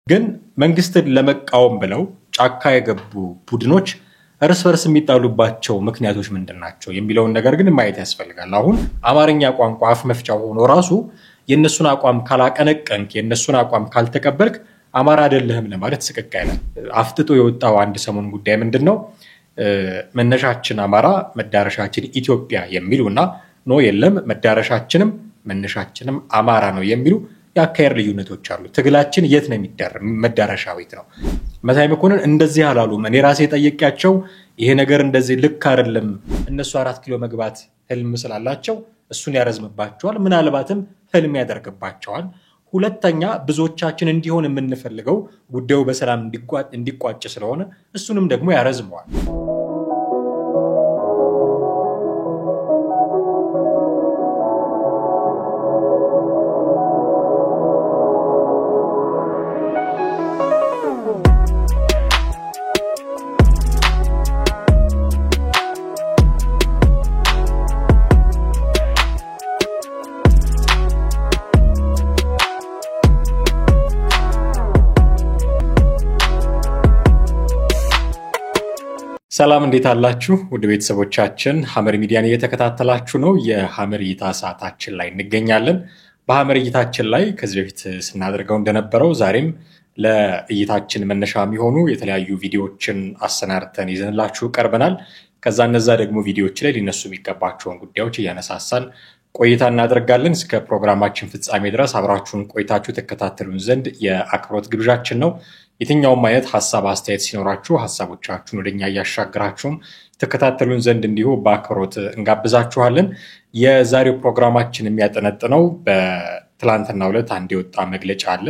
ግን መንግስትን ለመቃወም ብለው ጫካ የገቡ ቡድኖች እርስ በርስ የሚጣሉባቸው ምክንያቶች ምንድናቸው የሚለውን ነገር ግን ማየት ያስፈልጋል። አሁን አማርኛ ቋንቋ አፍ መፍቻ ሆኖ ራሱ የነሱን አቋም ካላቀነቀንክ የነሱን አቋም ካልተቀበልክ አማራ አይደለህም ለማለት ስቅቅ አይደለም። አፍጥጦ የወጣው አንድ ሰሞን ጉዳይ ምንድነው? መነሻችን አማራ መዳረሻችን ኢትዮጵያ የሚሉና ነው የለም መዳረሻችንም መነሻችንም አማራ ነው የሚሉ ያካየር ልዩነቶች አሉ። ትግላችን የት ነው መዳረሻው የት ነው? መሳይ መኮንን እንደዚህ አላሉም። እኔ ራሴ ጠየቅያቸው ይሄ ነገር እንደዚህ ልክ አይደለም። እነሱ 4 ኪሎ መግባት ህልም ስላላቸው እሱን ያረዝምባቸዋል፣ ምናልባትም ህልም ያደርግባቸዋል። ሁለተኛ ብዙዎቻችን እንዲሆን የምንፈልገው ጉዳዩ በሰላም እንዲቋጭ ስለሆነ እሱንም ደግሞ ያረዝመዋል። ሰላም እንዴት አላችሁ? ወደ ቤተሰቦቻችን ሐመር ሚዲያን እየተከታተላችሁ ነው። የሐመር እይታ ሰዓታችን ላይ እንገኛለን። በሐመር እይታችን ላይ ከዚህ በፊት ስናደርገው እንደነበረው ዛሬም ለእይታችን መነሻ የሚሆኑ የተለያዩ ቪዲዮዎችን አሰናድተን ይዘንላችሁ ቀርበናል። ከዛ እነዛ ደግሞ ቪዲዮዎች ላይ ሊነሱ የሚገባቸውን ጉዳዮች እያነሳሳን ቆይታ እናደርጋለን። እስከ ፕሮግራማችን ፍጻሜ ድረስ አብራችሁን ቆይታችሁ ተከታተሉን ዘንድ የአክብሮት ግብዣችን ነው። የትኛውም አይነት ሐሳብ አስተያየት ሲኖራችሁ ሐሳቦቻችሁን ወደኛ ያሻግራችሁም ተከታተሉን ዘንድ እንዲሁ በአክብሮት እንጋብዛችኋለን። የዛሬው ፕሮግራማችን የሚያጠነጥነው በትላንትናው ዕለት አንድ የወጣ መግለጫ አለ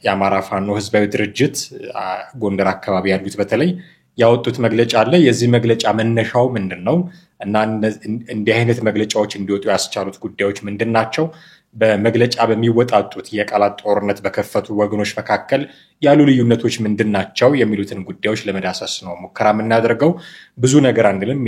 የአማራ ፋኖ ህዝባዊ ድርጅት ጎንደር አካባቢ ያሉት በተለይ ያወጡት መግለጫ አለ። የዚህ መግለጫ መነሻው ምንድነው እና እንዲህ አይነት መግለጫዎች እንዲወጡ ያስቻሉት ጉዳዮች ምንድናቸው? በመግለጫ በሚወጣጡት የቃላት ጦርነት በከፈቱ ወገኖች መካከል ያሉ ልዩነቶች ምንድናቸው የሚሉትን ጉዳዮች ለመዳሰስ ነው ሙከራ የምናደርገው። ብዙ ነገር አንልም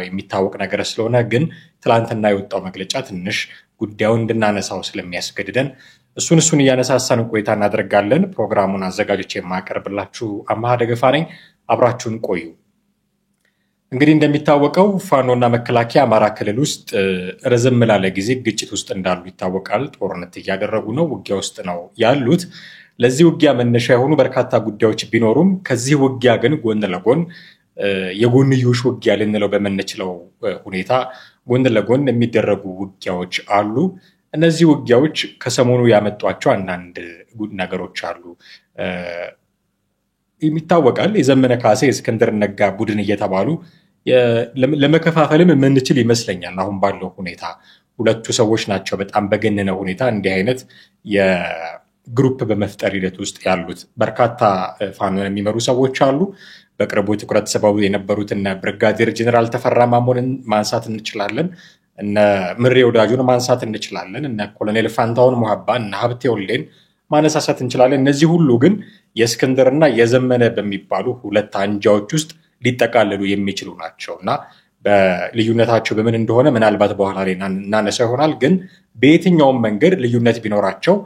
የሚታወቅ ነገር ስለሆነ፣ ግን ትላንትና የወጣው መግለጫ ትንሽ ጉዳዩን እንድናነሳው ስለሚያስገድደን እሱን እያነሳሳን ቆይታ እናደርጋለን። ፕሮግራሙን አዘጋጆች የማቀርብላችሁ አማሃ ደገፋ ነኝ። አብራችሁን ቆዩ። እንግዲህ እንደሚታወቀው ፋኖና መከላከያ አማራ ክልል ውስጥ ረዘም ላለ ጊዜ ግጭት ውስጥ እንዳሉ ይታወቃል። ጦርነት እያደረጉ ነው፣ ውጊያ ውስጥ ነው ያሉት። ለዚህ ውጊያ መነሻ የሆኑ በርካታ ጉዳዮች ቢኖሩም ከዚህ ውጊያ ግን ጎን ለጎን የጎንዮሽ ውጊያ ልንለው በመንችለው ሁኔታ ጎን ለጎን የሚደረጉ ውጊያዎች አሉ። እነዚህ ውጊያዎች ከሰሞኑ ያመጧቸው አንዳንድ ነገሮች አሉ። ይታወቃል የዘመነ ካሴ የእስክንድር ነጋ ቡድን እየተባሉ ለመከፋፈልም የምንችል ይመስለኛል። አሁን ባለው ሁኔታ ሁለቱ ሰዎች ናቸው በጣም በገነነ ሁኔታ እንዲህ አይነት የግሩፕ በመፍጠር ሂደት ውስጥ ያሉት። በርካታ ፋኖን የሚመሩ ሰዎች አሉ። በቅርቡ ትኩረት ስበው የነበሩት እነ ብርጋዴር ጀነራል ተፈራ ማሞንን ማንሳት እንችላለን። እነ ምሬ ወዳጁን ማንሳት እንችላለን። እነ ኮሎኔል ፋንታውን ሙሐባ እነ ሀብቴ ወልዴን ማነሳሳት እንችላለን። እነዚህ ሁሉ ግን የእስክንድርና የዘመነ በሚባሉ ሁለት አንጃዎች ውስጥ ሊጠቃለሉ የሚችሉ ናቸውና በልዩነታቸው በምን እንደሆነ ምናልባት በኋላ ላይ እናነሳ ይሆናል። ግን በየትኛውም መንገድ ልዩነት ቢኖራቸው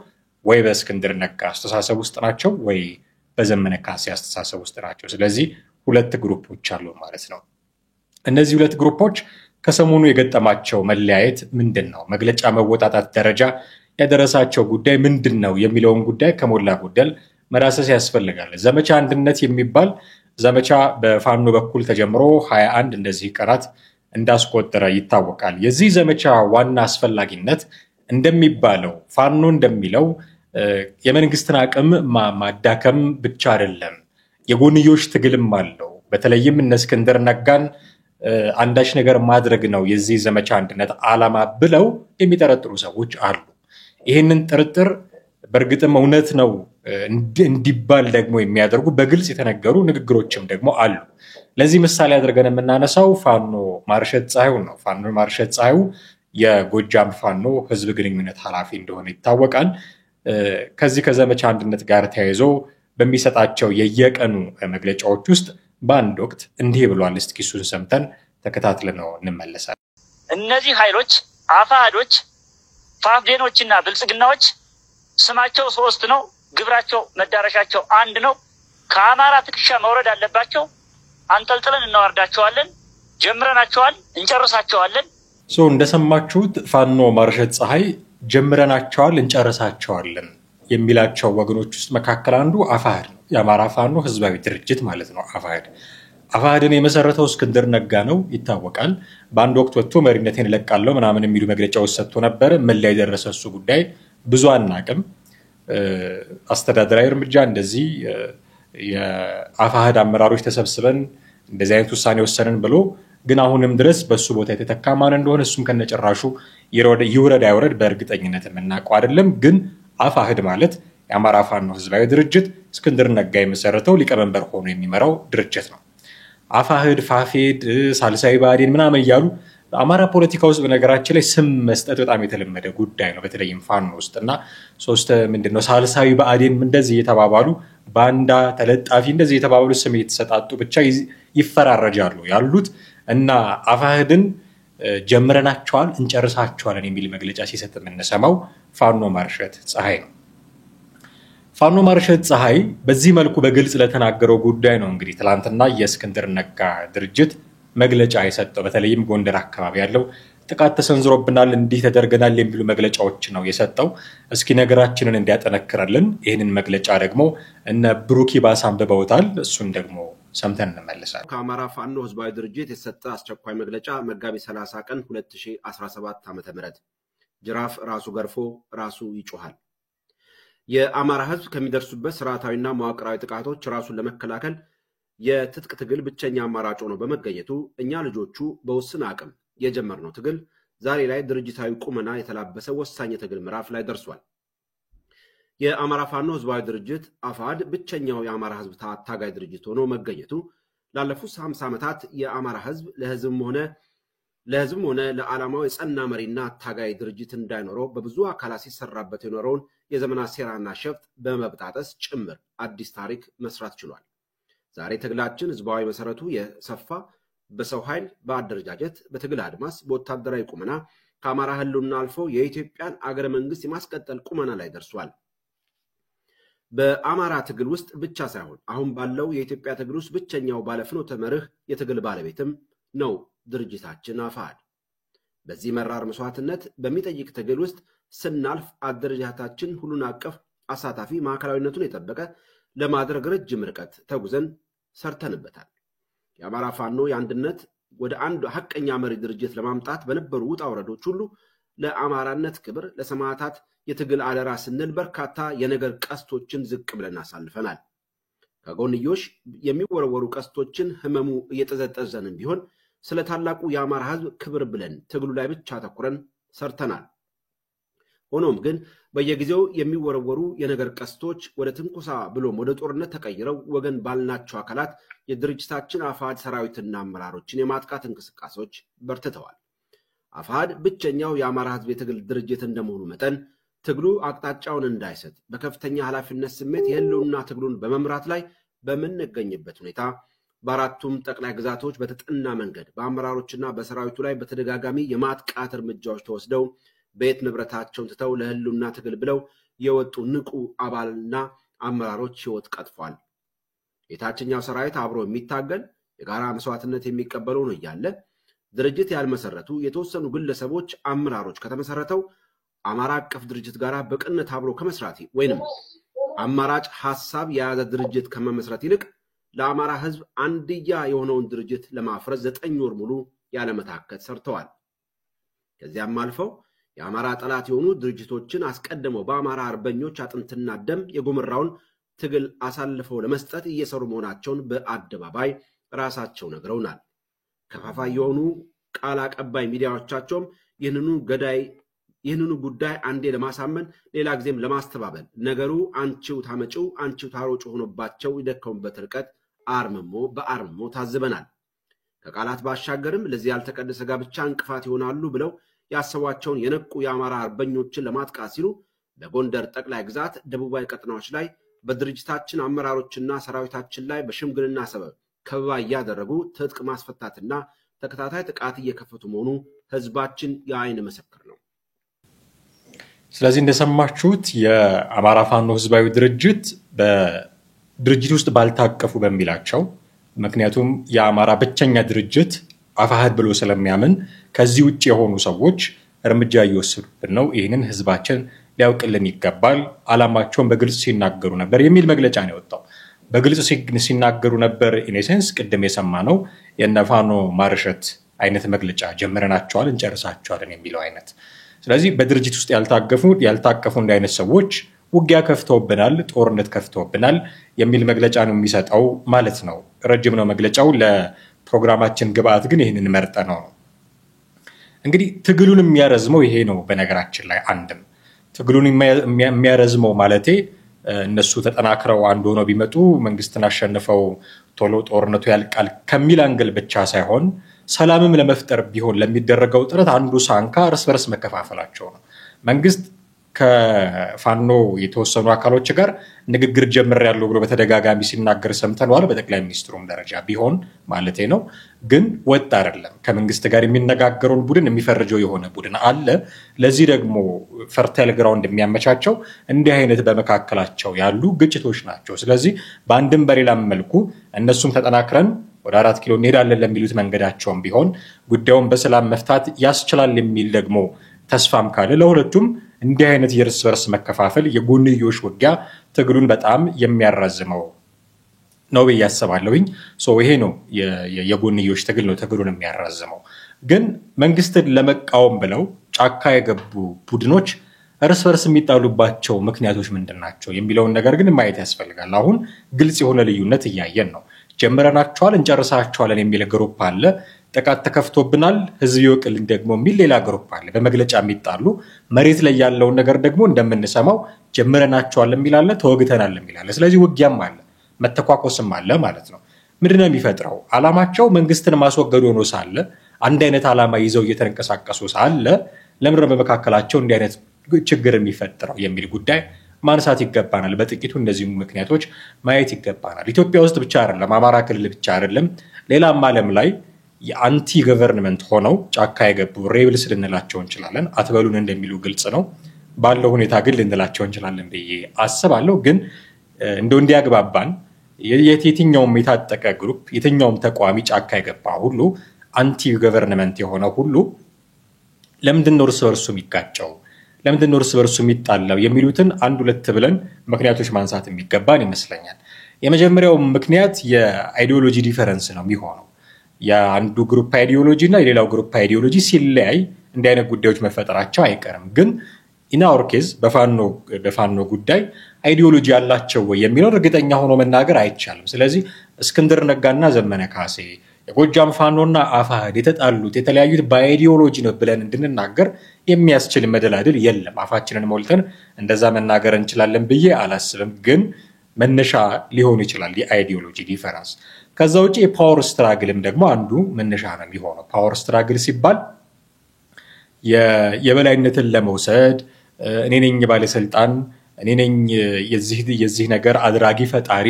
ወይ በእስክንድር ነጋ አስተሳሰብ ውስጥ ናቸው ወይ በዘመነ ካሴ አስተሳሰብ ውስጥ ናቸው። ስለዚህ ሁለት ግሩፖች አሉ ማለት ነው። እነዚህ ሁለት ግሩፖች ከሰሞኑ የገጠማቸው መለያየት ምንድነው? መግለጫ መወጣጣት ደረጃ ያደረሳቸው ጉዳይ ምንድነው የሚለውን ጉዳይ ከሞላ ጎደል መዳሰስ ያስፈልጋል። ዘመቻ አንድነት የሚባል ዘመቻ በፋኖ በኩል ተጀምሮ 21 እንደዚህ ቀናት እንዳስቆጠረ ይታወቃል። የዚህ ዘመቻ ዋና አስፈላጊነት እንደሚባለው ፋኖ እንደሚለው የመንግስትን አቅም ማዳከም ብቻ አይደለም፣ የጎንዮሽ ትግልም አለው። በተለይም እነ እስክንድር ነጋን አንዳች ነገር ማድረግ ነው የዚህ ዘመቻ አንድነት ዓላማ ብለው የሚጠረጥሩ ሰዎች አሉ። ይህንን ጥርጥር በእርግጥም እውነት ነው እንዲባል ደግሞ የሚያደርጉ በግልጽ የተነገሩ ንግግሮችም ደግሞ አሉ። ለዚህ ምሳሌ አድርገን የምናነሳው ፋኖ ማርሸት ፀሐዩ ነው። ፋኖ ማርሸት ፀሐዩ የጎጃም ፋኖ ህዝብ ግንኙነት ኃላፊ እንደሆነ ይታወቃል። ከዚህ ከዘመቻ አንድነት ጋር ተያይዞ በሚሰጣቸው የየቀኑ መግለጫዎች ውስጥ በአንድ ወቅት እንዲህ ብሏል። እስኪ እሱን ሰምተን ተከታትለነው እንመለሳለን። እነዚህ ኃይሎች አፋዶች ፋፍዴኖችና ብልጽግናዎች ስማቸው ሶስት ነው። ግብራቸው መዳረሻቸው አንድ ነው። ከአማራ ትከሻ መውረድ አለባቸው። አንጠልጥለን እናወርዳቸዋለን። ጀምረናቸዋል፣ እንጨርሳቸዋለን። እንደሰማችሁት ፋኖ ማርሸት ፀሐይ ጀምረናቸዋል፣ እንጨርሳቸዋለን የሚላቸው ወገኖች ውስጥ መካከል አንዱ አፋሕድ ነው። የአማራ ፋኖ ህዝባዊ ድርጅት ማለት ነው። አፋሕድን የመሰረተው እስክንድር ነጋ ነው ይታወቃል። በአንድ ወቅት ወጥቶ መሪነቴን እለቃለሁ ምናምን የሚሉ መግለጫዎች ሰጥቶ ነበረ። ምን ላይ ደረሰ እሱ ጉዳይ ብዙ አናቅም። አስተዳደራዊ እርምጃ እንደዚህ የአፋሕድ አመራሮች ተሰብስበን እንደዚህ አይነት ውሳኔ ወሰንን ብሎ ግን አሁንም ድረስ በሱ ቦታ የተተካ ማን እንደሆነ እሱም ከነጭራሹ ይውረድ አይውረድ በእርግጠኝነት የምናውቀው አይደለም። ግን አፋሕድ ማለት የአማራ ፋኖ ህዝባዊ ድርጅት እስክንድር ነጋ የመሰረተው ሊቀመንበር ሆኖ የሚመራው ድርጅት ነው። አፋሕድ፣ ፋፌድ፣ ሳልሳዊ ብአዴን ምናምን እያሉ አማራ ፖለቲካ ውስጥ በነገራችን ላይ ስም መስጠት በጣም የተለመደ ጉዳይ ነው። በተለይም ፋኖ ውስጥ እና ምንድነው ሳልሳዊ ብአዴን እንደዚህ እየተባባሉ ባንዳ ተለጣፊ እንደዚህ የተባባሉ ስም እየተሰጣጡ ብቻ ይፈራረጃሉ ያሉት እና አፋሕድን ጀምረናቸዋል እንጨርሳቸዋለን የሚል መግለጫ ሲሰጥ የምንሰማው ፋኖ ማርሸት ፀሐይ ነው። ፋኖ ማርሸት ፀሐይ በዚህ መልኩ በግልጽ ለተናገረው ጉዳይ ነው እንግዲህ ትላንትና የእስክንድር ነጋ ድርጅት መግለጫ የሰጠው። በተለይም ጎንደር አካባቢ ያለው ጥቃት ተሰንዝሮብናል፣ እንዲህ ተደርገናል የሚሉ መግለጫዎች ነው የሰጠው። እስኪ ነገራችንን እንዲያጠነክረልን ይህንን መግለጫ ደግሞ እነ ብሩክ ይባስ አንብበውታል። እሱን ደግሞ ሰምተን እንመለሳለን። ከአማራ ፋኖ ህዝባዊ ድርጅት የተሰጠ አስቸኳይ መግለጫ መጋቢት 30 ቀን 2017 ዓ.ም ጅራፍ ራሱ ገርፎ ራሱ ይጮሃል። የአማራ ህዝብ ከሚደርሱበት ስርዓታዊና መዋቅራዊ ጥቃቶች ራሱን ለመከላከል የትጥቅ ትግል ብቸኛ አማራጭ ሆኖ በመገኘቱ እኛ ልጆቹ በውስን አቅም የጀመርነው ትግል ዛሬ ላይ ድርጅታዊ ቁመና የተላበሰ ወሳኝ የትግል ምዕራፍ ላይ ደርሷል። የአማራ ፋኖ ህዝባዊ ድርጅት አፋሕድ ብቸኛው የአማራ ህዝብ ታጋይ ድርጅት ሆኖ መገኘቱ ላለፉት 50 ዓመታት የአማራ ህዝብ ለህዝብም ሆነ ለዓላማው የጸና መሪና ታጋይ ድርጅት እንዳይኖረው በብዙ አካላት ሲሰራበት የኖረውን የዘመናት ሴራና ሸፍጥ በመብጣጠስ ጭምር አዲስ ታሪክ መስራት ችሏል። ዛሬ ትግላችን ህዝባዊ መሰረቱ የሰፋ በሰው ኃይል፣ በአደረጃጀት፣ በትግል አድማስ፣ በወታደራዊ ቁመና ከአማራ ህልውና አልፎ የኢትዮጵያን አገረ መንግስት የማስቀጠል ቁመና ላይ ደርሷል። በአማራ ትግል ውስጥ ብቻ ሳይሆን አሁን ባለው የኢትዮጵያ ትግል ውስጥ ብቸኛው ባለፍኖተ መርህ የትግል ባለቤትም ነው ድርጅታችን አፋሕድ። በዚህ መራር መስዋዕትነት በሚጠይቅ ትግል ውስጥ ስናልፍ አደረጃጀታችን ሁሉን አቀፍ አሳታፊ ማዕከላዊነቱን የጠበቀ ለማድረግ ረጅም ርቀት ተጉዘን ሰርተንበታል። የአማራ ፋኖ የአንድነት ወደ አንድ ሐቀኛ መሪ ድርጅት ለማምጣት በነበሩ ውጣ ውረዶች ሁሉ ለአማራነት ክብር፣ ለሰማዕታት የትግል አደራ ስንል በርካታ የነገር ቀስቶችን ዝቅ ብለን አሳልፈናል። ከጎንዮሽ የሚወረወሩ ቀስቶችን ህመሙ እየተዘጠዘንን ቢሆን ስለ ታላቁ የአማራ ህዝብ ክብር ብለን ትግሉ ላይ ብቻ ተኩረን ሰርተናል። ሆኖም ግን በየጊዜው የሚወረወሩ የነገር ቀስቶች ወደ ትንኮሳ ብሎም ወደ ጦርነት ተቀይረው ወገን ባልናቸው አካላት የድርጅታችን አፋሕድ ሰራዊትና አመራሮችን የማጥቃት እንቅስቃሴዎች በርትተዋል። አፋሕድ ብቸኛው የአማራ ህዝብ የትግል ድርጅት እንደመሆኑ መጠን ትግሉ አቅጣጫውን እንዳይሰጥ በከፍተኛ ኃላፊነት ስሜት የህልውና ትግሉን በመምራት ላይ በምንገኝበት ሁኔታ በአራቱም ጠቅላይ ግዛቶች በተጠና መንገድ በአመራሮችና በሰራዊቱ ላይ በተደጋጋሚ የማጥቃት እርምጃዎች ተወስደው ቤት ንብረታቸውን ትተው ለህልውና ትግል ብለው የወጡ ንቁ አባልና አመራሮች ህይወት ቀጥፏል። የታችኛው ሰራዊት አብሮ የሚታገል የጋራ መስዋዕትነት የሚቀበለው ነው እያለ ድርጅት ያልመሰረቱ የተወሰኑ ግለሰቦች አመራሮች ከተመሰረተው አማራ አቀፍ ድርጅት ጋር በቅንነት አብሮ ከመስራት ወይንም አማራጭ ሐሳብ የያዘ ድርጅት ከመመስረት ይልቅ ለአማራ ህዝብ አንድያ የሆነውን ድርጅት ለማፍረስ 9 ወር ሙሉ ያለመታከት ሰርተዋል። ከዚያም አልፈው የአማራ ጠላት የሆኑ ድርጅቶችን አስቀድመው በአማራ አርበኞች አጥንትና ደም የጎመራውን ትግል አሳልፈው ለመስጠት እየሰሩ መሆናቸውን በአደባባይ ራሳቸው ነግረውናል። ከፋፋይ የሆኑ ቃል አቀባይ ሚዲያዎቻቸውም ይህንኑ ጉዳይ አንዴ ለማሳመን ሌላ ጊዜም ለማስተባበል ነገሩ አንቺው ታመጪው አንቺው ታሮጭ ሆኖባቸው ይደከሙበት ርቀት በአርምሞ ታዝበናል። ከቃላት ባሻገርም ለዚህ ያልተቀደሰ ጋብቻ እንቅፋት ይሆናሉ ብለው ያሰቧቸውን የነቁ የአማራ አርበኞችን ለማጥቃት ሲሉ በጎንደር ጠቅላይ ግዛት ደቡባዊ ቀጠናዎች ላይ በድርጅታችን አመራሮችና ሰራዊታችን ላይ በሽምግልና ሰበብ ከበባ እያደረጉ ትጥቅ ማስፈታትና ተከታታይ ጥቃት እየከፈቱ መሆኑ ህዝባችን የአይን ምስክር ነው። ስለዚህ እንደሰማችሁት የአማራ ፋኖ ህዝባዊ ድርጅት በድርጅት ውስጥ ባልታቀፉ በሚላቸው ምክንያቱም የአማራ ብቸኛ ድርጅት አፋሕድ ብሎ ስለሚያምን ከዚህ ውጭ የሆኑ ሰዎች እርምጃ እየወሰዱብን ነው፣ ይህንን ህዝባችን ሊያውቅልን ይገባል፣ አላማቸውን በግልጽ ሲናገሩ ነበር የሚል መግለጫ ነው የወጣው። በግልጽ ሲናገሩ ነበር ኢኔሴንስ ቅድም የሰማነው የነፋኖ ማርሸት አይነት መግለጫ ጀምረናቸዋል እንጨርሳቸዋለን የሚለው አይነት። ስለዚህ በድርጅት ውስጥ ያልታቀፉ እንደ አይነት ሰዎች ውጊያ ከፍተውብናል፣ ጦርነት ከፍተውብናል የሚል መግለጫ ነው የሚሰጠው ማለት ነው። ረጅም ነው መግለጫው። ለፕሮግራማችን ግብአት ግን ይህንን መርጠ ነው። እንግዲህ ትግሉን የሚያረዝመው ይሄ ነው። በነገራችን ላይ አንድም ትግሉን የሚያረዝመው ማለቴ እነሱ ተጠናክረው አንድ ሆነው ቢመጡ መንግስትን አሸንፈው ቶሎ ጦርነቱ ያልቃል ከሚል አንግል ብቻ ሳይሆን ሰላምም ለመፍጠር ቢሆን ለሚደረገው ጥረት አንዱ ሳንካ እርስ በርስ መከፋፈላቸው ነው። መንግስት ከፋኖ የተወሰኑ አካሎች ጋር ንግግር ጀምሬያለሁ ብሎ በተደጋጋሚ ሲናገር ሰምተነዋል። በጠቅላይ ሚኒስትሩም ደረጃ ቢሆን ማለቴ ነው። ግን ወጥ አይደለም። ከመንግስት ጋር የሚነጋገረውን ቡድን የሚፈርጀው የሆነ ቡድን አለ። ለዚህ ደግሞ ፈርታይል ግራውንድ የሚያመቻቸው እንዲህ አይነት በመካከላቸው ያሉ ግጭቶች ናቸው። ስለዚህ በአንድም በሌላም መልኩ እነሱም ተጠናክረን ወደ 4 ኪሎ እንሄዳለን ለሚሉት መንገዳቸውም ቢሆን ጉዳዩን በሰላም መፍታት ያስችላል የሚል ደግሞ ተስፋም ካለ ለሁለቱም እንዲህ አይነት የእርስ በርስ መከፋፈል የጎንዮሽ ውጊያ ትግሉን በጣም የሚያራዝመው ነው ብዬ አስባለሁኝ። ይሄ ነው የጎንዮሽ ትግል ነው ትግሉን የሚያራዝመው። ግን መንግስትን ለመቃወም ብለው ጫካ የገቡ ቡድኖች እርስ በርስ የሚጣሉባቸው ምክንያቶች ምንድን ናቸው የሚለውን ነገር ግን ማየት ያስፈልጋል። አሁን ግልጽ የሆነ ልዩነት እያየን ነው። ጀምረናቸዋል እንጨርሳቸዋለን የሚል ግሩፕ አለ። ጥቃት ተከፍቶብናል ህዝብ ይወቅልን ደግሞ የሚል ሌላ ግሩፕ አለ። በመግለጫ የሚጣሉ መሬት ላይ ያለውን ነገር ደግሞ እንደምንሰማው ጀምረናቸዋል የሚል አለ፣ ተወግተናል የሚል አለ። ስለዚህ ውጊያም አለ፣ መተኳኮስም አለ ማለት ነው። ምንድነው የሚፈጥረው? አላማቸው መንግስትን ማስወገድ ሆኖ ሳለ አንድ አይነት አላማ ይዘው እየተንቀሳቀሱ ሳለ ለምንድነው በመካከላቸው እንዲህ አይነት ችግር የሚፈጥረው የሚል ጉዳይ ማንሳት ይገባናል። በጥቂቱ እንደዚህ ምክንያቶች ማየት ይገባናል። ኢትዮጵያ ውስጥ ብቻ አይደለም፣ አማራ ክልል ብቻ አይደለም፣ ሌላም ዓለም ላይ የአንቲ ገቨርንመንት ሆነው ጫካ የገቡ ሬብልስ ልንላቸው እንችላለን። አትበሉን እንደሚሉ ግልጽ ነው። ባለው ሁኔታ ግን ልንላቸው እንችላለን ብዬ አስባለሁ። ግን እንደው እንዲያግባባን የትኛውም የታጠቀ ግሩፕ የትኛውም ተቋሚ ጫካ የገባ ሁሉ አንቲ ገቨርንመንት የሆነ ሁሉ ለምንድን ነው እርስ በርሱ የሚጋጨው? ለምንድን ነው እርስ በርሱ የሚጣላው? የሚሉትን አንድ ሁለት ብለን ምክንያቶች ማንሳት የሚገባን ይመስለኛል። የመጀመሪያው ምክንያት የአይዲዮሎጂ ዲፈረንስ ነው የሚሆነው። የአንዱ ግሩፕ አይዲዮሎጂ እና የሌላው ግሩፕ አይዲዮሎጂ ሲለያይ እንዲህ አይነት ጉዳዮች መፈጠራቸው አይቀርም። ግን ኢናወር ኬዝ በፋኖ ጉዳይ አይዲዮሎጂ ያላቸው ወይ የሚለውን እርግጠኛ ሆኖ መናገር አይቻልም። ስለዚህ እስክንድር ነጋና ዘመነ ካሴ የጎጃም ፋኖና አፋሕድ የተጣሉት የተለያዩት በአይዲዮሎጂ ነው ብለን እንድንናገር የሚያስችል መደላድል የለም። አፋችንን ሞልተን እንደዛ መናገር እንችላለን ብዬ አላስብም። ግን መነሻ ሊሆን ይችላል የአይዲዮሎጂ ዲፈረንስ። ከዛ ውጪ የፓወር ስትራግልም ደግሞ አንዱ መነሻ ነው የሚሆነው። ፓወር ስትራግል ሲባል የበላይነትን ለመውሰድ እኔ ነኝ ባለስልጣን፣ እኔ ነኝ የዚህ ነገር አድራጊ ፈጣሪ፣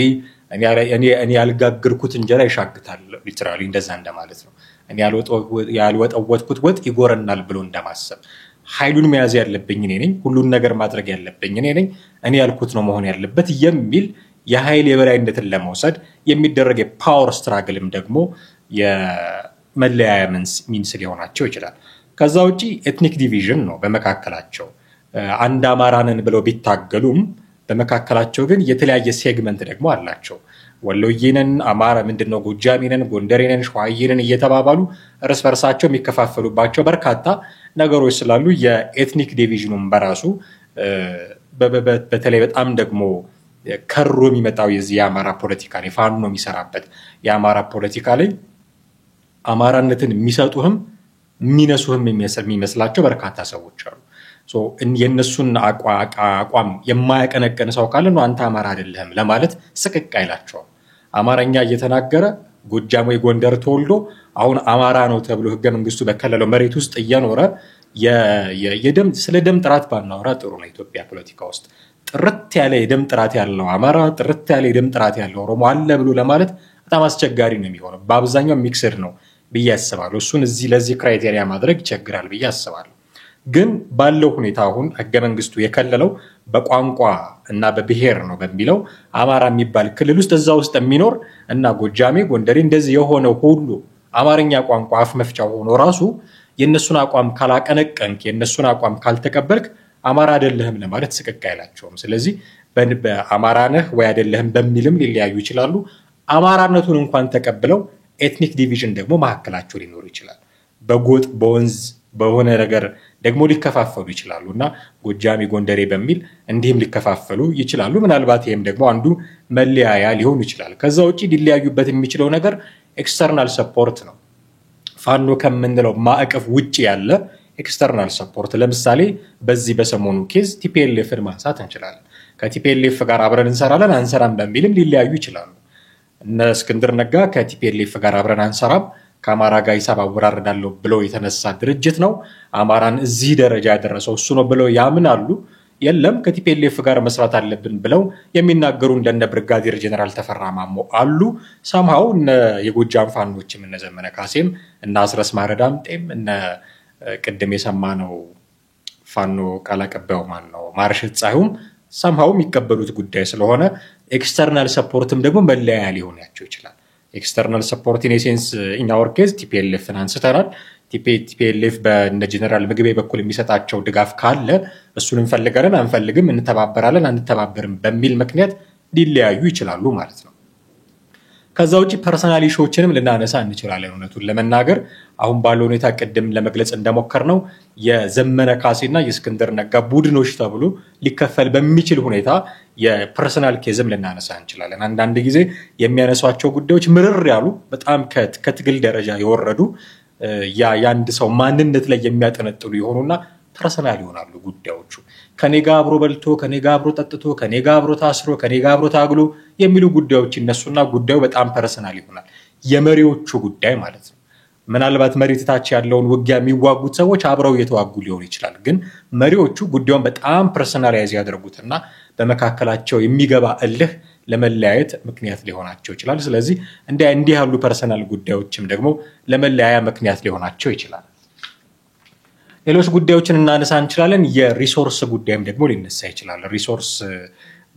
እኔ ያልጋግርኩት እንጀራ ይሻግታል፣ ሊትራሊ እንደዛ እንደማለት ነው። እኔ ያልወጠወጥኩት ወጥ ይጎረናል ብሎ እንደማሰብ፣ ኃይሉን መያዝ ያለብኝ እኔ ነኝ፣ ሁሉን ነገር ማድረግ ያለብኝ እኔ ነኝ፣ እኔ ያልኩት ነው መሆን ያለበት የሚል የኃይል የበላይነትን ለመውሰድ የሚደረግ የፓወር ስትራግልም ደግሞ የመለያያ ሚንስ ሊሆናቸው ይችላል። ከዛ ውጪ ኤትኒክ ዲቪዥን ነው በመካከላቸው። አንድ አማራንን ብለው ቢታገሉም በመካከላቸው ግን የተለያየ ሴግመንት ደግሞ አላቸው። ወሎዬነን፣ አማራ ምንድነው፣ ጎጃሜነን፣ ጎንደሬነን፣ ሸዋዬነን እየተባባሉ እርስ በርሳቸው የሚከፋፈሉባቸው በርካታ ነገሮች ስላሉ የኤትኒክ ዲቪዥኑም በራሱ በተለይ በጣም ደግሞ ከሮ የሚመጣው የዚህ የአማራ ፖለቲካ ላይ ፋኖ የሚሰራበት የአማራ ፖለቲካ ላይ አማራነትን የሚሰጡህም የሚነሱህም የሚመስላቸው በርካታ ሰዎች አሉ። የእነሱን አቋም የማያቀነቀን ሰው ካለ ነው አንተ አማራ አይደለህም ለማለት ስቅቅ አይላቸውም። አማርኛ እየተናገረ ጎጃም ወይ ጎንደር ተወልዶ አሁን አማራ ነው ተብሎ ህገ መንግስቱ በከለለው መሬት ውስጥ እየኖረ ስለ ደም ጥራት ባናወራ ጥሩ ነው። ኢትዮጵያ ፖለቲካ ውስጥ ጥርት ያለ የደም ጥራት ያለው አማራ፣ ጥርት ያለ የደም ጥራት ያለው ኦሮሞ አለ ብሎ ለማለት በጣም አስቸጋሪ ነው የሚሆነው። በአብዛኛው ሚክስድ ነው ብዬ አስባለሁ። እሱን ለዚህ ክራይቴሪያ ማድረግ ይቸግራል ብዬ አስባለሁ። ግን ባለው ሁኔታ አሁን ህገ መንግስቱ የከለለው በቋንቋ እና በብሔር ነው በሚለው አማራ የሚባል ክልል ውስጥ እዛ ውስጥ የሚኖር እና ጎጃሜ ጎንደሬ እንደዚህ የሆነው ሁሉ አማርኛ ቋንቋ አፍ መፍቻ ሆኖ ራሱ የነሱን አቋም ካላቀነቀንክ የነሱን አቋም ካልተቀበልክ አማራ አይደለህም ለማለት ስቅቅ አይላቸውም። ስለዚህ በአማራ ነህ ወይ አይደለህም በሚልም ሊለያዩ ይችላሉ። አማራነቱን እንኳን ተቀብለው ኤትኒክ ዲቪዥን ደግሞ መካከላቸው ሊኖር ይችላል። በጎጥ በወንዝ በሆነ ነገር ደግሞ ሊከፋፈሉ ይችላሉ እና ጎጃሜ ጎንደሬ በሚል እንዲህም ሊከፋፈሉ ይችላሉ። ምናልባት ይሄም ደግሞ አንዱ መለያያ ሊሆን ይችላል። ከዛ ውጪ ሊለያዩበት የሚችለው ነገር ኤክስተርናል ሰፖርት ነው። ፋኖ ከምንለው ማዕቀፍ ውጪ ያለ ኤክስተርናል ሰፖርት፣ ለምሳሌ በዚህ በሰሞኑ ኬዝ ቲፒኤልኤፍን ማንሳት እንችላለን። ከቲፒኤልኤፍ ጋር አብረን እንሰራለን አንሰራም በሚልም ሊለያዩ ይችላሉ። እነ እስክንድር ነጋ ከቲፒኤልኤፍ ጋር አብረን አንሰራም ከአማራ ጋር ሂሳብ አወራርዳለሁ ብለው የተነሳ ድርጅት ነው። አማራን እዚህ ደረጃ ያደረሰው እሱ ነው ብለው ያምናሉ። የለም ከቲፒኤልኤፍ ጋር መስራት አለብን ብለው የሚናገሩ እንደነ ብርጋዴር ጀነራል ተፈራ ማሞ አሉ። ሰምሃው እነ የጎጃም ፋኖችም እነ ዘመነ ካሴም እነ አስረስ ማረዳምጤም እነ ቅድም የሰማነው ፋኖ ቃል አቀባዩ ማን ነው ማርሸት ፀሐዩም ሰምሃው የሚቀበሉት ጉዳይ ስለሆነ ኤክስተርናል ሰፖርትም ደግሞ መለያያ ሊሆናቸው ይችላል። ኤክስተርናል ሰፖርት ኢን ኤሴንስ ኢን አወር ኬዝ ቲፒኤልኤፍን አንስተናል። ቲፒኤልኤፍ በእነ ጀነራል ምግቤ በኩል የሚሰጣቸው ድጋፍ ካለ እሱን እንፈልጋለን አንፈልግም፣ እንተባበራለን አንተባበርም በሚል ምክንያት ሊለያዩ ይችላሉ ማለት ነው። ከዛ ውጪ ፐርሰናል ኢሹዎችንም ልናነሳ እንችላለን። እውነቱን ለመናገር አሁን ባለው ሁኔታ ቅድም ለመግለጽ እንደሞከር ነው የዘመነ ካሴና የእስክንድር ነጋ ቡድኖች ተብሎ ሊከፈል በሚችል ሁኔታ የፐርሰናል ኬዝም ልናነሳ እንችላለን። አንዳንድ ጊዜ የሚያነሷቸው ጉዳዮች ምርር ያሉ በጣም ከትግል ደረጃ የወረዱ የአንድ ሰው ማንነት ላይ የሚያጠነጥሉ የሆኑና ፐርሰናል ይሆናሉ ጉዳዮቹ። ከኔ ጋር አብሮ በልቶ ከኔ ጋር አብሮ ጠጥቶ ከኔ ጋር አብሮ ታስሮ ከኔ ጋር አብሮ ታግሎ የሚሉ ጉዳዮች ይነሱና ጉዳዩ በጣም ፐርሰናል ይሆናል። የመሪዎቹ ጉዳይ ማለት ነው። ምናልባት መሬት ታች ያለውን ውጊያ የሚዋጉት ሰዎች አብረው እየተዋጉ ሊሆን ይችላል። ግን መሪዎቹ ጉዳዩን በጣም ፐርሰናላይዝ ያደርጉትና በመካከላቸው የሚገባ እልህ ለመለያየት ምክንያት ሊሆናቸው ይችላል። ስለዚህ እንዲህ ያሉ ፐርሰናል ጉዳዮችም ደግሞ ለመለያያ ምክንያት ሊሆናቸው ይችላል። ሌሎች ጉዳዮችን እናነሳ እንችላለን። የሪሶርስ ጉዳይም ደግሞ ሊነሳ ይችላል። ሪሶርስ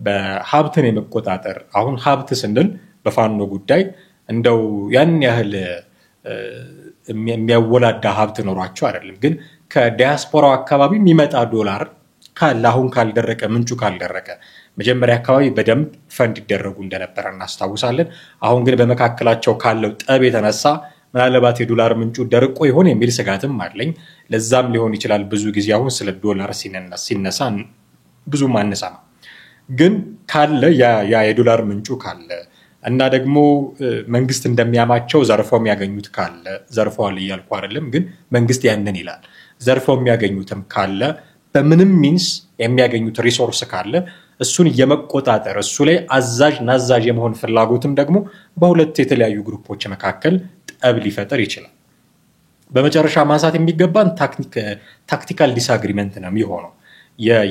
በሀብትን የመቆጣጠር አሁን ሀብት ስንል በፋኖ ጉዳይ እንደው ያን ያህል የሚያወላዳ ሀብት ኖሯቸው አይደለም። ግን ከዲያስፖራው አካባቢ የሚመጣ ዶላር ካለ አሁን ካልደረቀ ምንጩ ካልደረቀ መጀመሪያ አካባቢ በደንብ ፈንድ ይደረጉ እንደነበረ እናስታውሳለን። አሁን ግን በመካከላቸው ካለው ጠብ የተነሳ ምናልባት የዶላር ምንጩ ደርቆ ይሆን የሚል ስጋትም አለኝ። ለዛም ሊሆን ይችላል ብዙ ጊዜ አሁን ስለ ዶላር ሲነሳ ብዙም አንሰማ። ግን ካለ ያ የዶላር ምንጩ ካለ እና ደግሞ መንግስት እንደሚያማቸው ዘርፈው የሚያገኙት ካለ ዘርፈዋል እያልኩ አይደለም፣ ግን መንግስት ያንን ይላል። ዘርፈው የሚያገኙትም ካለ በምንም ሚንስ የሚያገኙት ሪሶርስ ካለ እሱን የመቆጣጠር እሱ ላይ አዛዥ ናዛዥ የመሆን ፍላጎትም ደግሞ በሁለት የተለያዩ ግሩፖች መካከል ጠብ ሊፈጠር ይችላል። በመጨረሻ ማንሳት የሚገባን ታክቲካል ዲስአግሪመንት ነው የሚሆነው።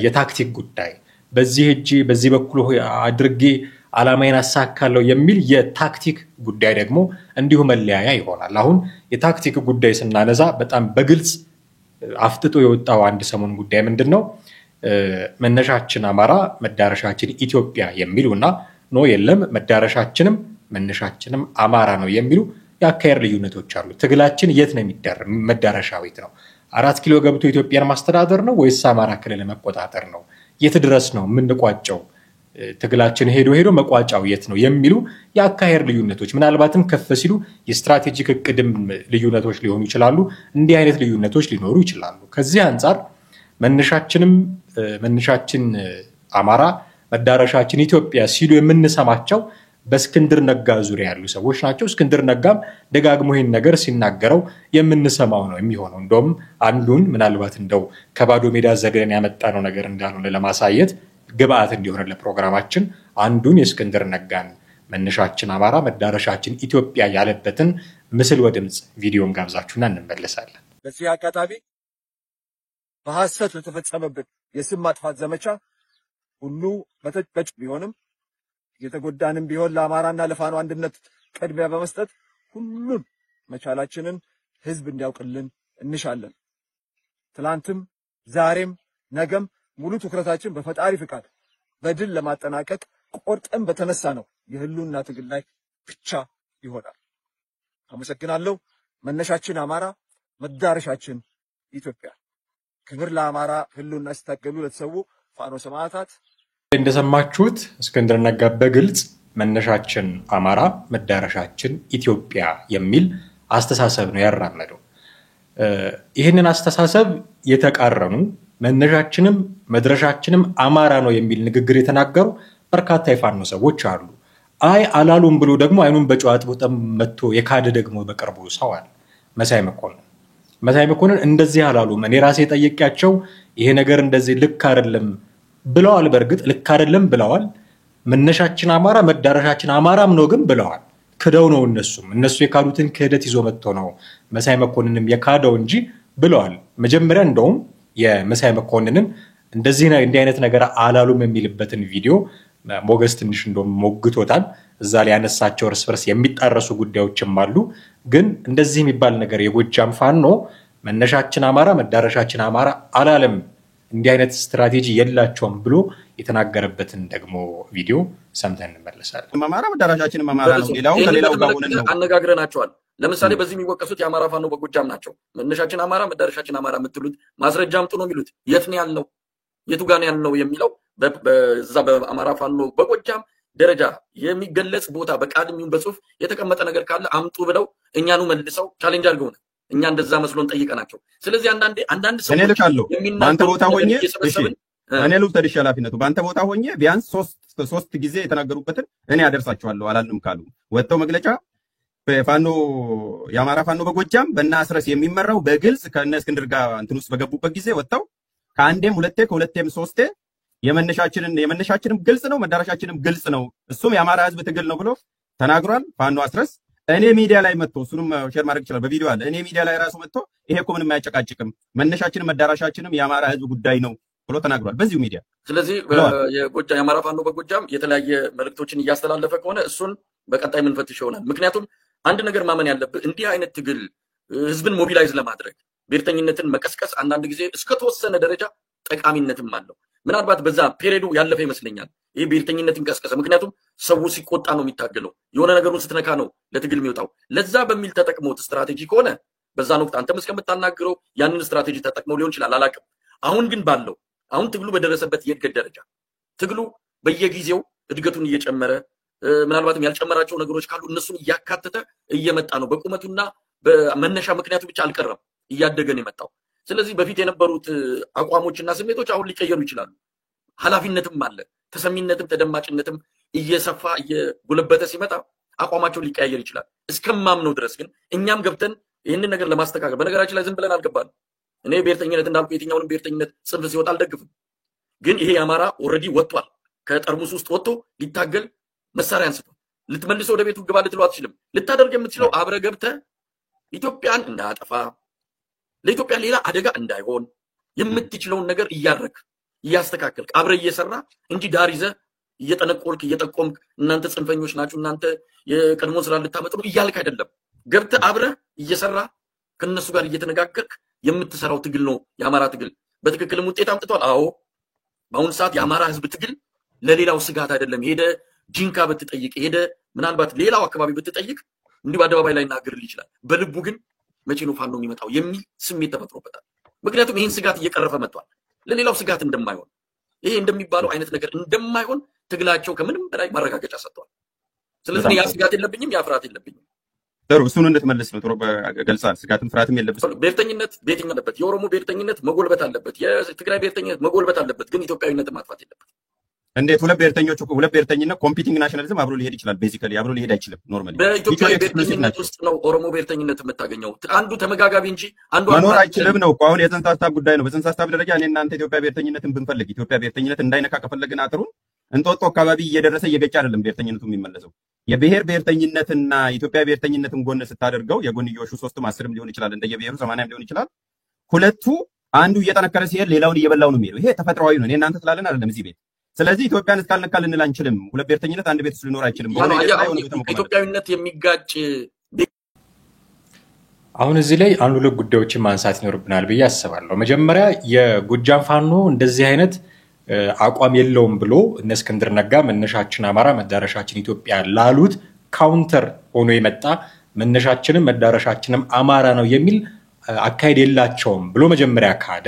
የታክቲክ ጉዳይ በዚህ እጅ በዚህ በኩል አድርጌ ዓላማዬን አሳካለሁ የሚል የታክቲክ ጉዳይ ደግሞ እንዲሁ መለያያ ይሆናል። አሁን የታክቲክ ጉዳይ ስናነሳ በጣም በግልጽ አፍጥጦ የወጣው አንድ ሰሞን ጉዳይ ምንድን ነው? መነሻችን አማራ መዳረሻችን ኢትዮጵያ የሚሉና ኖ የለም መዳረሻችንም መነሻችንም አማራ ነው የሚሉ የአካሄድ ልዩነቶች አሉ። ትግላችን የት ነው መዳረሻው የት ነው? 4 ኪሎ ገብቶ ኢትዮጵያን ማስተዳደር ነው ወይስ አማራ ክልል መቆጣጠር ነው? የት ድረስ ነው የምንቋጨው? ትግላችን ሄዶ መቋጫው የት ነው የሚሉ የአካሄድ ልዩነቶች ምናልባትም ከፍ ሲሉ የስትራቴጂክ እቅድም ልዩነቶች ሊሆኑ ይችላሉ። እንዲህ አይነት ልዩነቶች ሊኖሩ ይችላሉ። ከዚህ አንጻር መነሻችን አማራ መዳረሻችን ኢትዮጵያ ሲሉ የምንሰማቸው በእስክንድር ነጋ ዙሪያ ያሉ ሰዎች ናቸው። እስክንድር ነጋም ደጋግሞ ይህን ነገር ሲናገረው የምንሰማው ነው የሚሆነው። እንደውም አንዱን ምናልባት እንደው ከባዶ ሜዳ ዘግረን ያመጣነው ነገር እንዳልሆነ ለማሳየት ግብአት እንዲሆን ለፕሮግራማችን አንዱን የእስክንድር ነጋን መነሻችን አማራ መዳረሻችን ኢትዮጵያ ያለበትን ምስል ወድምጽ ቪዲዮም ጋብዛችሁና እንመለሳለን። በዚህ አጋጣሚ በሐሰት ለተፈጸመበት የስም ማጥፋት ዘመቻ ሁሉ በተጨበጭ ቢሆንም የተጎዳንም ቢሆን ለአማራና ለፋኖ አንድነት ቅድሚያ በመስጠት ሁሉን መቻላችንን ህዝብ እንዲያውቅልን እንሻለን። ትላንትም ዛሬም ነገም ሙሉ ትኩረታችን በፈጣሪ ፍቃድ በድል ለማጠናቀቅ ቆርጠን በተነሳ ነው የህልውና ትግል ላይ ብቻ ይሆናል። አመሰግናለሁ። መነሻችን አማራ፣ መዳረሻችን ኢትዮጵያ። ክብር ለአማራ ህልውና ሲታገሉ ለተሰዉ ፋኖ ሰማዕታት። እንደሰማችሁት እስክንድር ነጋ በግልጽ መነሻችን አማራ መዳረሻችን ኢትዮጵያ የሚል አስተሳሰብ ነው ያራመደው። ይህንን አስተሳሰብ የተቃረኑ መነሻችንም መድረሻችንም አማራ ነው የሚል ንግግር የተናገሩ በርካታ የፋኖ ሰዎች አሉ። አይ አላሉም ብሎ ደግሞ አይኑን በጨዋጥ ቦጠም መጥቶ የካደ ደግሞ በቅርቡ ሰው አለ፣ መሳይ መኮንን እንደዚህ አላሉም፣ እኔ ራሴ ጠየቂያቸው ይሄ ነገር እንደዚህ ልክ አይደለም ብለዋል። በእርግጥ ልክ አይደለም ብለዋል። መነሻችን አማራ መዳረሻችን አማራም ነው ግን ብለዋል። ክደው ነው እነሱ የካዱትን ክህደት ይዞ መጥቶ ነው መሳይ መኮንንም የካደው እንጂ ብለዋል። መጀመሪያ እንደውም የመሳይ መኮንንን እንዲህ አይነት ነገር አላሉም የሚልበትን ቪዲዮ ሞገስ ትንሽ እንደውም ሞግቶታል። እዛ ላይ ያነሳቸው እርስ በርስ የሚጣረሱ ጉዳዮችም አሉ። ግን እንደዚህ የሚባል ነገር የጎጃም ፋኖ መነሻችን አማራ መዳረሻችን አማራ አላለም፣ እንዲህ አይነት ስትራቴጂ የላቸውም ብሎ የተናገረበትን ደግሞ ቪዲዮ ሰምተን እንመለሳለን። አማራ መዳረሻችንም አማራ ነው። ከሌላው ጋር ሆነን ነው አነጋግረናቸዋል። ለምሳሌ በዚህ የሚወቀሱት የአማራ ፋኖ በጎጃም ናቸው። መነሻችን አማራ መዳረሻችን አማራ የምትሉት ማስረጃ አምጡ ነው የሚሉት። የት ነው ያልነው? የቱ ጋር ነው ያልነው የሚለው በዛ በአማራ ፋኖ በጎጃም ደረጃ የሚገለጽ ቦታ በቃል የሚሆን በጽሁፍ የተቀመጠ ነገር ካለ አምጡ ብለው እኛኑ መልሰው ቻሌንጅ አድርገውናል። እኛ እንደዛ መስሎን ጠይቀናቸው። ስለዚህ አንዳንድ ሰው እኔ ልካለሁ በአንተ ቦታ ሆኜ እኔ ልውሰድ ኃላፊነቱ በአንተ ቦታ ሆኜ ቢያንስ ሶስት ጊዜ የተናገሩበትን እኔ አደርሳቸዋለሁ አላልንም ካሉ ወጥተው መግለጫ በፋኖ የአማራ ፋኖ በጎጃም በእናስረስ የሚመራው በግልጽ ከነ እስክንድር ጋር እንትን ውስጥ በገቡበት ጊዜ ወጥተው ከአንዴም ከሁለቴም ሶስቴ የመነሻችንም ግልጽ ነው መዳረሻችንም ግልጽ ነው፣ እሱም የአማራ ህዝብ ትግል ነው ብሎ ተናግሯል። ፋኖ አስረስ እኔ ሚዲያ ላይ መጥቶ እሱንም ሼር ማድረግ ይችላል፣ በቪዲዮ አለ። እኔ ሚዲያ ላይ ራሱ መጥቶ ይሄ እኮ ምንም አያጨቃጭቅም መነሻችንም መዳረሻችንም የአማራ ህዝብ ጉዳይ ነው ብሎ ተናግሯል በዚሁ ሚዲያ። ስለዚህ የአማራ ፋኖ በጎጃም የተለያየ መልእክቶችን እያስተላለፈ ከሆነ እሱን በቀጣይ የምንፈትሽ ይሆናል። ምክንያቱም አንድ ነገር ማመን ያለብህ እንዲህ አይነት ትግል ህዝብን ሞቢላይዝ ለማድረግ ብሔርተኝነትን መቀስቀስ አንዳንድ ጊዜ እስከተወሰነ ደረጃ ጠቃሚነትም አለው። ምናልባት በዛ ፔሪዱ ያለፈ ይመስለኛል ይሄ ብሔርተኝነትን ቀስቀሰ። ምክንያቱም ሰው ሲቆጣ ነው የሚታገለው፣ የሆነ ነገሩን ስትነካ ነው ለትግል የሚወጣው። ለዛ በሚል ተጠቅሞት ስትራቴጂ ከሆነ በዛን ወቅት አንተም እስከምታናግረው ያንን ስትራቴጂ ተጠቅመው ሊሆን ይችላል፣ አላውቅም። አሁን ግን ባለው አሁን ትግሉ በደረሰበት የእድገት ደረጃ ትግሉ በየጊዜው እድገቱን እየጨመረ ምናልባትም ያልጨመራቸው ነገሮች ካሉ እነሱን እያካተተ እየመጣ ነው። በቁመቱና በመነሻ ምክንያቱ ብቻ አልቀረም፣ እያደገን የመጣው። ስለዚህ በፊት የነበሩት አቋሞችና ስሜቶች አሁን ሊቀየሩ ይችላሉ። ኃላፊነትም አለ፣ ተሰሚነትም ተደማጭነትም እየሰፋ እየጎለበተ ሲመጣ አቋማቸው ሊቀያየር ይችላል። እስከማምነው ድረስ ግን እኛም ገብተን ይህንን ነገር ለማስተካከል በነገራችን ላይ ዝም ብለን አልገባንም። እኔ ብሔርተኝነት እንዳልኩ የትኛውንም ብሔርተኝነት ጽንፍ ሲወጣ አልደግፍም። ግን ይሄ የአማራ ኦልሬዲ ወጥቷል፣ ከጠርሙስ ውስጥ ወጥቶ ሊታገል መሳሪያ አንስቷል። ልትመልሰው ወደ ቤቱ ግባ ልትለው አትችልም። ልታደርግ የምትችለው አብረ ገብተህ ኢትዮጵያን እንዳያጠፋ ለኢትዮጵያ ሌላ አደጋ እንዳይሆን የምትችለውን ነገር እያደረግ እያስተካከልክ አብረ እየሰራ እንጂ ዳር ይዘህ እየጠነቆልክ እየጠቆምክ እናንተ ጽንፈኞች ናችሁ እናንተ የቀድሞ ስራ ልታመጡ ነው እያልክ አይደለም። ገብተህ አብረ እየሰራ ከነሱ ጋር እየተነጋገርክ የምትሰራው ትግል ነው የአማራ ትግል። በትክክልም ውጤት አምጥቷል። አዎ በአሁኑ ሰዓት የአማራ ህዝብ ትግል ለሌላው ስጋት አይደለም። ሄደ ጂንካ ብትጠይቅ ሄደ ምናልባት ሌላው አካባቢ ብትጠይቅ እንዲህ በአደባባይ ላይ ናገር ይችላል። በልቡ ግን መቼ ነው ፋኖ የሚመጣው የሚል ስሜት ተፈጥሮበታል። ምክንያቱም ይህን ስጋት እየቀረፈ መጥቷል። ለሌላው ስጋት እንደማይሆን ይሄ እንደሚባለው አይነት ነገር እንደማይሆን ትግላቸው ከምንም በላይ ማረጋገጫ ሰጥቷል። ስለዚህ ያ ስጋት የለብኝም፣ ያ ፍርሃት የለብኝም። ጥሩ እሱን እንድትመልስ ነው። ጥሩ ገልጻል። ስጋትም ፍርሃትም የለብኝም። ብሔርተኝነት በየትኛው አለበት? የኦሮሞ ብሔርተኝነት መጎልበት አለበት፣ የትግራይ ብሔርተኝነት መጎልበት አለበት። ግን ኢትዮጵያዊነትን ማጥፋት የለበት። እንዴት ሁለት ብሔርተኝነት ኮምፒቲንግ ናሽናሊዝም አብሮ ሊሄድ ይችላል? ቤዚካሊ አብሮ ሊሄድ አይችልም። ኖርማሊ በኢትዮጵያ ብሔርተኝነት ውስጥ ነው ኦሮሞ ብሔርተኝነት የምታገኘው። አንዱ ተመጋጋቢ እንጂ አንዱ መኖር አይችልም ነው እኮ። አሁን የጽንሰ ሀሳብ ጉዳይ ነው። በጽንሰ ሀሳብ ደረጃ እኔ እናንተ ኢትዮጵያ ብሔርተኝነትን ብንፈልግ ኢትዮጵያ ብሔርተኝነት እንዳይነካ ከፈለግን አጥሩን እንጦጦ አካባቢ እየደረሰ እየገጭ አይደለም ብሔርተኝነቱ የሚመለሰው። ብሔርተኝነትና ኢትዮጵያ ብሔርተኝነትን ጎን ስታደርገው የጎንዮሹ 3ም 10ም ሊሆን ይችላል፣ እንደየብሔሩ 80ም ሊሆን ይችላል። ሁለቱ አንዱ እየጠነከረ ሲሄድ ሌላውን እየበላው ነው የሚሄደው። ይሄ ተፈጥሯዊ ነው። እኔ እናንተ ስላለን አይደለም እዚህ ቤት። ስለዚህ ኢትዮጵያን እስካልነካ ልንል አንችልም። ሁለት ብሔርተኝነት አንድ ቤት ውስጥ ሊኖር አይችልም። ኢትዮጵያዊነት የሚጋጭ አሁን እዚህ ላይ አንዱ ሁለት ጉዳዮችን ማንሳት ይኖርብናል ብዬ አስባለሁ። መጀመሪያ የጎጃም ፋኖ እንደዚህ አይነት አቋም የለውም ብሎ እነ እስክንድር ነጋ መነሻችን አማራ መዳረሻችን ኢትዮጵያ ላሉት ካውንተር ሆኖ የመጣ መነሻችንም መዳረሻችንም አማራ ነው የሚል አካሄድ የላቸውም ብሎ መጀመሪያ ካደ።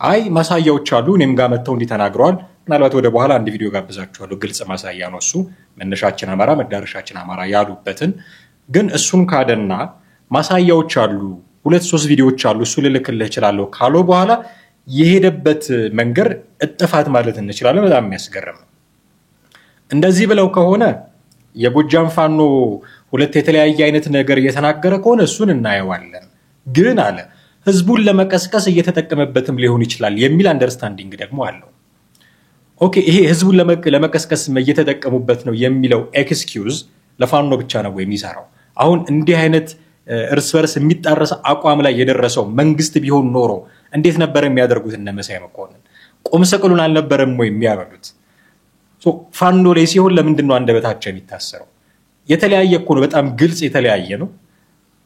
አይ ማሳያዎች አሉ እኔም ጋር መተው እንዲህ ተናግረዋል። ምናልባት ወደ በኋላ አንድ ቪዲዮ ጋብዛችኋለሁ። ግልጽ ማሳያ ነው እሱ መነሻችን አማራ መዳረሻችን አማራ ያሉበትን። ግን እሱን ካደና ማሳያዎች አሉ 2-3 ቪዲዮዎች አሉ እሱ ልልክልህ እችላለሁ ካለው በኋላ የሄደበት መንገድ እጥፋት ማለት እንችላለን። በጣም የሚያስገርም ነው። እንደዚህ ብለው ከሆነ የጎጃም ፋኖ ሁለት የተለያየ አይነት ነገር እየተናገረ ከሆነ እሱን እናየዋለን። ግን አለ ህዝቡን ለመቀስቀስ እየተጠቀመበትም ሊሆን ይችላል የሚል አንደርስታንዲንግ ደግሞ አለው። ኦኬ ይሄ ህዝቡን ለመቀስቀስ እየተጠቀሙበት ነው የሚለው ኤክስኪውዝ ለፋኖ ብቻ ነው የሚሰራው? አሁን እንዲህ አይነት እርስ በርስ የሚጣረስ አቋም ላይ የደረሰው መንግስት ቢሆን ኖሮ እንዴት ነበር የሚያደርጉት? እነ መሳይ መኮንን ቁም ስቅሉን አልነበረም ወይ የሚያበሉት? ፋኖ ላይ ሲሆን ለምንድን ነው አንደበታቸው የሚታሰረው? የተለያየ እኮ ነው፣ በጣም ግልጽ የተለያየ ነው።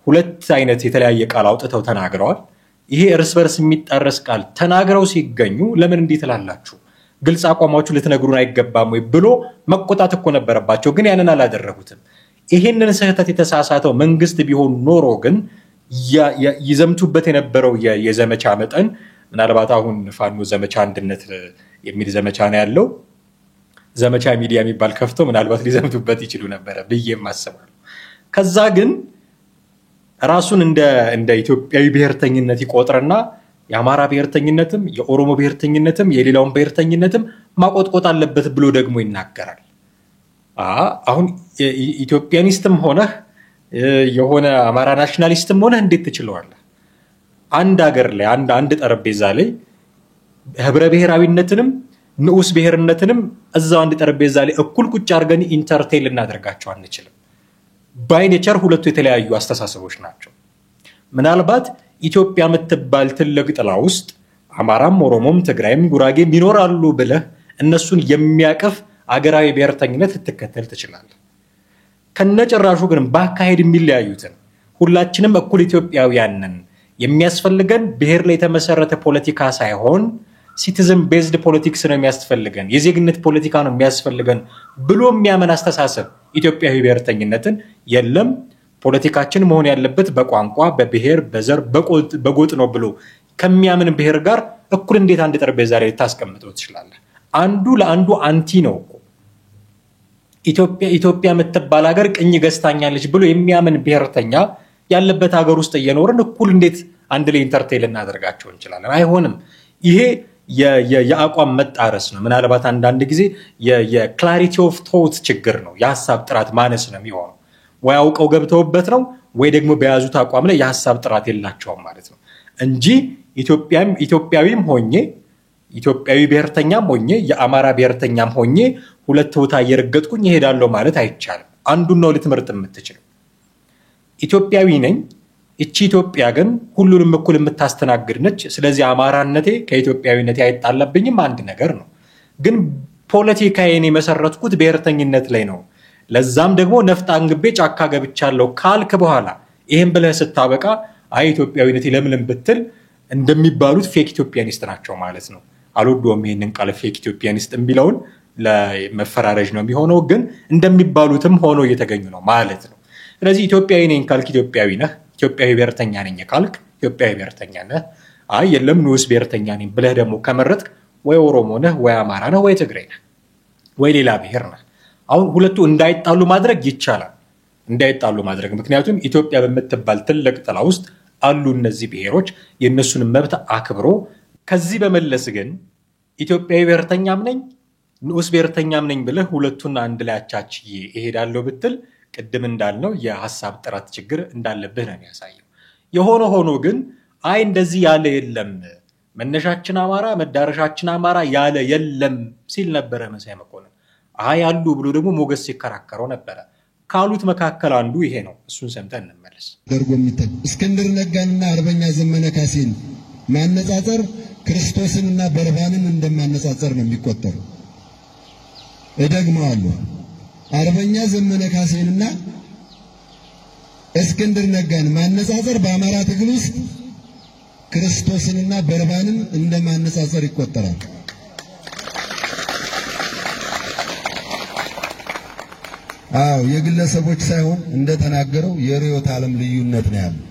ሁለት አይነት የተለያየ ቃል አውጥተው ተናግረዋል። ይሄ እርስ በርስ የሚጣረስ ቃል ተናግረው ሲገኙ ለምን እንዴት ላላችሁ ግልጽ አቋማችሁ ልትነግሩን አይገባም ወይ ብሎ መቆጣት እኮ ነበረባቸው። ግን ያንን አላደረጉትም። ይሄንን ስህተት የተሳሳተው መንግስት ቢሆን ኖሮ ግን ይዘምቱበት የነበረው የዘመቻ መጠን ምናልባት አሁን ፋኖ ዘመቻ አንድነት የሚል ዘመቻ ነው ያለው። ዘመቻ ሚዲያ የሚባል ከፍተው ምናልባት ሊዘምቱበት ይችሉ ነበር ብዬም አስባለሁ። ከዛ ግን ራሱን እንደ ኢትዮጵያዊ ብሔርተኝነት ይቆጥርና የአማራ ብሔርተኝነትም የኦሮሞ ብሔርተኝነትም የሌላውን ብሔርተኝነትም ማቆጥቆጥ አለበት ብሎ ደግሞ ይናገራል። አሁን ኢትዮጵያኒስትም ሆነህ የሆነ አማራ ናሽናሊስትም ሆነህ እንዴት ትችለዋለህ? አንድ ሀገር ላይ አንድ ጠረጴዛ ላይ ህብረ ብሔራዊነትንም ንዑስ ብሔርነትንም እዛው አንድ ጠረጴዛ ላይ እኩል ቁጭ አድርገን ኢንተርቴል ልናደርጋቸው አንችልም። ባይ ኔቸር ሁለቱ የተለያዩ አስተሳሰቦች ናቸው። ምናልባት ኢትዮጵያ የምትባል ትልቅ ጥላ ውስጥ አማራም ኦሮሞም ትግራይም ጉራጌም ይኖራሉ ብለህ እነሱን የሚያቅፍ አገራዊ ብሔርተኝነት ልትከተል ትችላለህ። ከነጭራሹ ግን በአካሄድ የሚለያዩትን ሁላችንም እኩል ኢትዮጵያውያን ነን፣ የሚያስፈልገን ብሔር ላይ የተመሰረተ ፖለቲካ ሳይሆን ሲቲዝን ቤዝድ ፖለቲክስ ነው የሚያስፈልገን፣ የዜግነት ፖለቲካ ነው የሚያስፈልገን ብሎ የሚያመን አስተሳሰብ ኢትዮጵያዊ ብሔርተኝነትን የለም ፖለቲካችን መሆን ያለበት በቋንቋ በብሔር በዘር በጎጥ ነው ብሎ ከሚያምን ብሔር ጋር እኩል እንዴት አንድ ጠረጴዛ ላይ ልታስቀምጠው ትችላለህ? አንዱ ለአንዱ አንቲ ነው እኮ። ኢትዮጵያ የምትባል ሀገር ቅኝ ገዝታኛለች ብሎ የሚያምን ብሔርተኛ ያለበት ሀገር ውስጥ እየኖርን እኩል እንዴት አንድ ላይ ኢንተርቴል እናደርጋቸው እንችላለን? አይሆንም። ይሄ የአቋም መጣረስ ነው። ምናልባት አንዳንድ ጊዜ የክላሪቲ ኦፍ ቶት ችግር ነው፣ የሀሳብ ጥራት ማነስ ነው የሚሆነው። ወይ አውቀው ገብተውበት ነው ወይ ደግሞ በያዙት አቋም ላይ የሀሳብ ጥራት የላቸውም ማለት ነው እንጂ ኢትዮጵያዊም ሆኜ ኢትዮጵያዊ ብሔርተኛም ሆኜ የአማራ ብሔርተኛም ሆኜ ሁለት ቦታ እየረገጥኩኝ እሄዳለሁ ማለት አይቻልም። አንዱን ነው ልትመርጥ የምትችለው። ኢትዮጵያዊ ነኝ፣ እቺ ኢትዮጵያ ግን ሁሉንም እኩል የምታስተናግድ ነች። ስለዚህ አማራነቴ ከኢትዮጵያዊነቴ አይጣላብኝም፣ አንድ ነገር ነው። ግን ፖለቲካዬን የመሰረትኩት ብሔርተኝነት ላይ ነው፣ ለዛም ደግሞ ነፍጥ አንግቤ ጫካ ገብቻለሁ ካልክ በኋላ ይሄን ብለህ ስታበቃ አይ ኢትዮጵያዊነቴ ለምንም ብትል እንደሚባሉት ፌክ ኢትዮጵያኒስት ናቸው ማለት ነው። አልወደውም ይሄንን ቃል ፌክ ኢትዮጵያኒስት የሚለውን፣ ለመፈራረጅ ነው የሚሆነው። ግን እንደሚባሉትም ሆኖ እየተገኙ ነው ማለት ነው። ስለዚህ ኢትዮጵያዊ ነኝ ካልክ ኢትዮጵያዊ ነህ፣ ኢትዮጵያዊ ብሔርተኛ ነኝ ካልክ ኢትዮጵያዊ ብሔርተኛ ነህ። አይ የለም ንዑስ ብሔርተኛ ነኝ ብለህ ደግሞ ከመረጥክ ወይ ኦሮሞ ነህ ወይ አማራ ነህ ወይ ትግሬ ነህ ወይ ሌላ ብሔር ነህ። አሁን ሁለቱ እንዳይጣሉ ማድረግ ይቻላል፣ እንዳይጣሉ ማድረግ። ምክንያቱም ኢትዮጵያ በምትባል ትልቅ ጥላ ውስጥ አሉ እነዚህ ብሔሮች፣ የእነሱን መብት አክብሮ። ከዚህ በመለስ ግን ኢትዮጵያዊ ብሔርተኛም ነኝ ንዑስ ብሔርተኛም ነኝ ብለህ ሁለቱን አንድ ላይ አቻችዬ እሄዳለሁ ብትል ቅድም እንዳልነው የሀሳብ ጥራት ችግር እንዳለብህ ነው የሚያሳየው። የሆነ ሆኖ ግን አይ እንደዚህ ያለ የለም መነሻችን አማራ መዳረሻችን አማራ ያለ የለም ሲል ነበረ መሳይ መኮንን። አይ አሉ ብሎ ደግሞ ሞገስ ሲከራከረው ነበረ። ካሉት መካከል አንዱ ይሄ ነው። እሱን ሰምተን እንመለስ። ደርጎ የሚታይ እስክንድር ነጋንና አርበኛ ዘመነ ካሴን ማነጻጸር ክርስቶስንና በርባንን እንደማነጻጸር ነው የሚቆጠረው። እደግመዋለሁ። አርበኛ ዘመነ ካሴንና እስክንድር ነጋን ማነጻጸር በአማራ ትግል ውስጥ ክርስቶስንና በርባንን እንደማነጻጸር ይቆጠራል። አዎ የግለሰቦች ሳይሆን እንደተናገረው የርዕዮተ ዓለም ልዩነት ነው ያለው።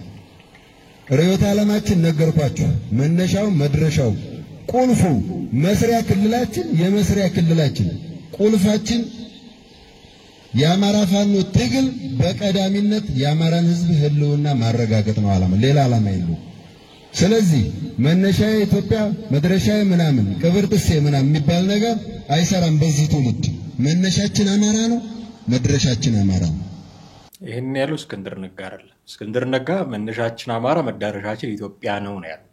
ርዕዮተ ዓለማችን ነገርኳችሁ፣ መነሻው መድረሻው ቁልፉ መስሪያ ክልላችን የመስሪያ ክልላችን ቁልፋችን የአማራ ፋኖ ትግል በቀዳሚነት የአማራን ህዝብ ህልውና ማረጋገጥ ነው ዓላማ፣ ሌላ ዓላማ የለውም። ስለዚህ መነሻዬ ኢትዮጵያ መድረሻዬ ምናምን ቅብርጥሴ ምናምን የሚባል ነገር አይሰራም። በዚህ ትውልድ መነሻችን አማራ ነው፣ መድረሻችን አማራ ነው። ይሄን ያለው እስክንድር ነጋ አይደለም። እስክንድር ነጋ መነሻችን አማራ መዳረሻችን ኢትዮጵያ ነው ያለው።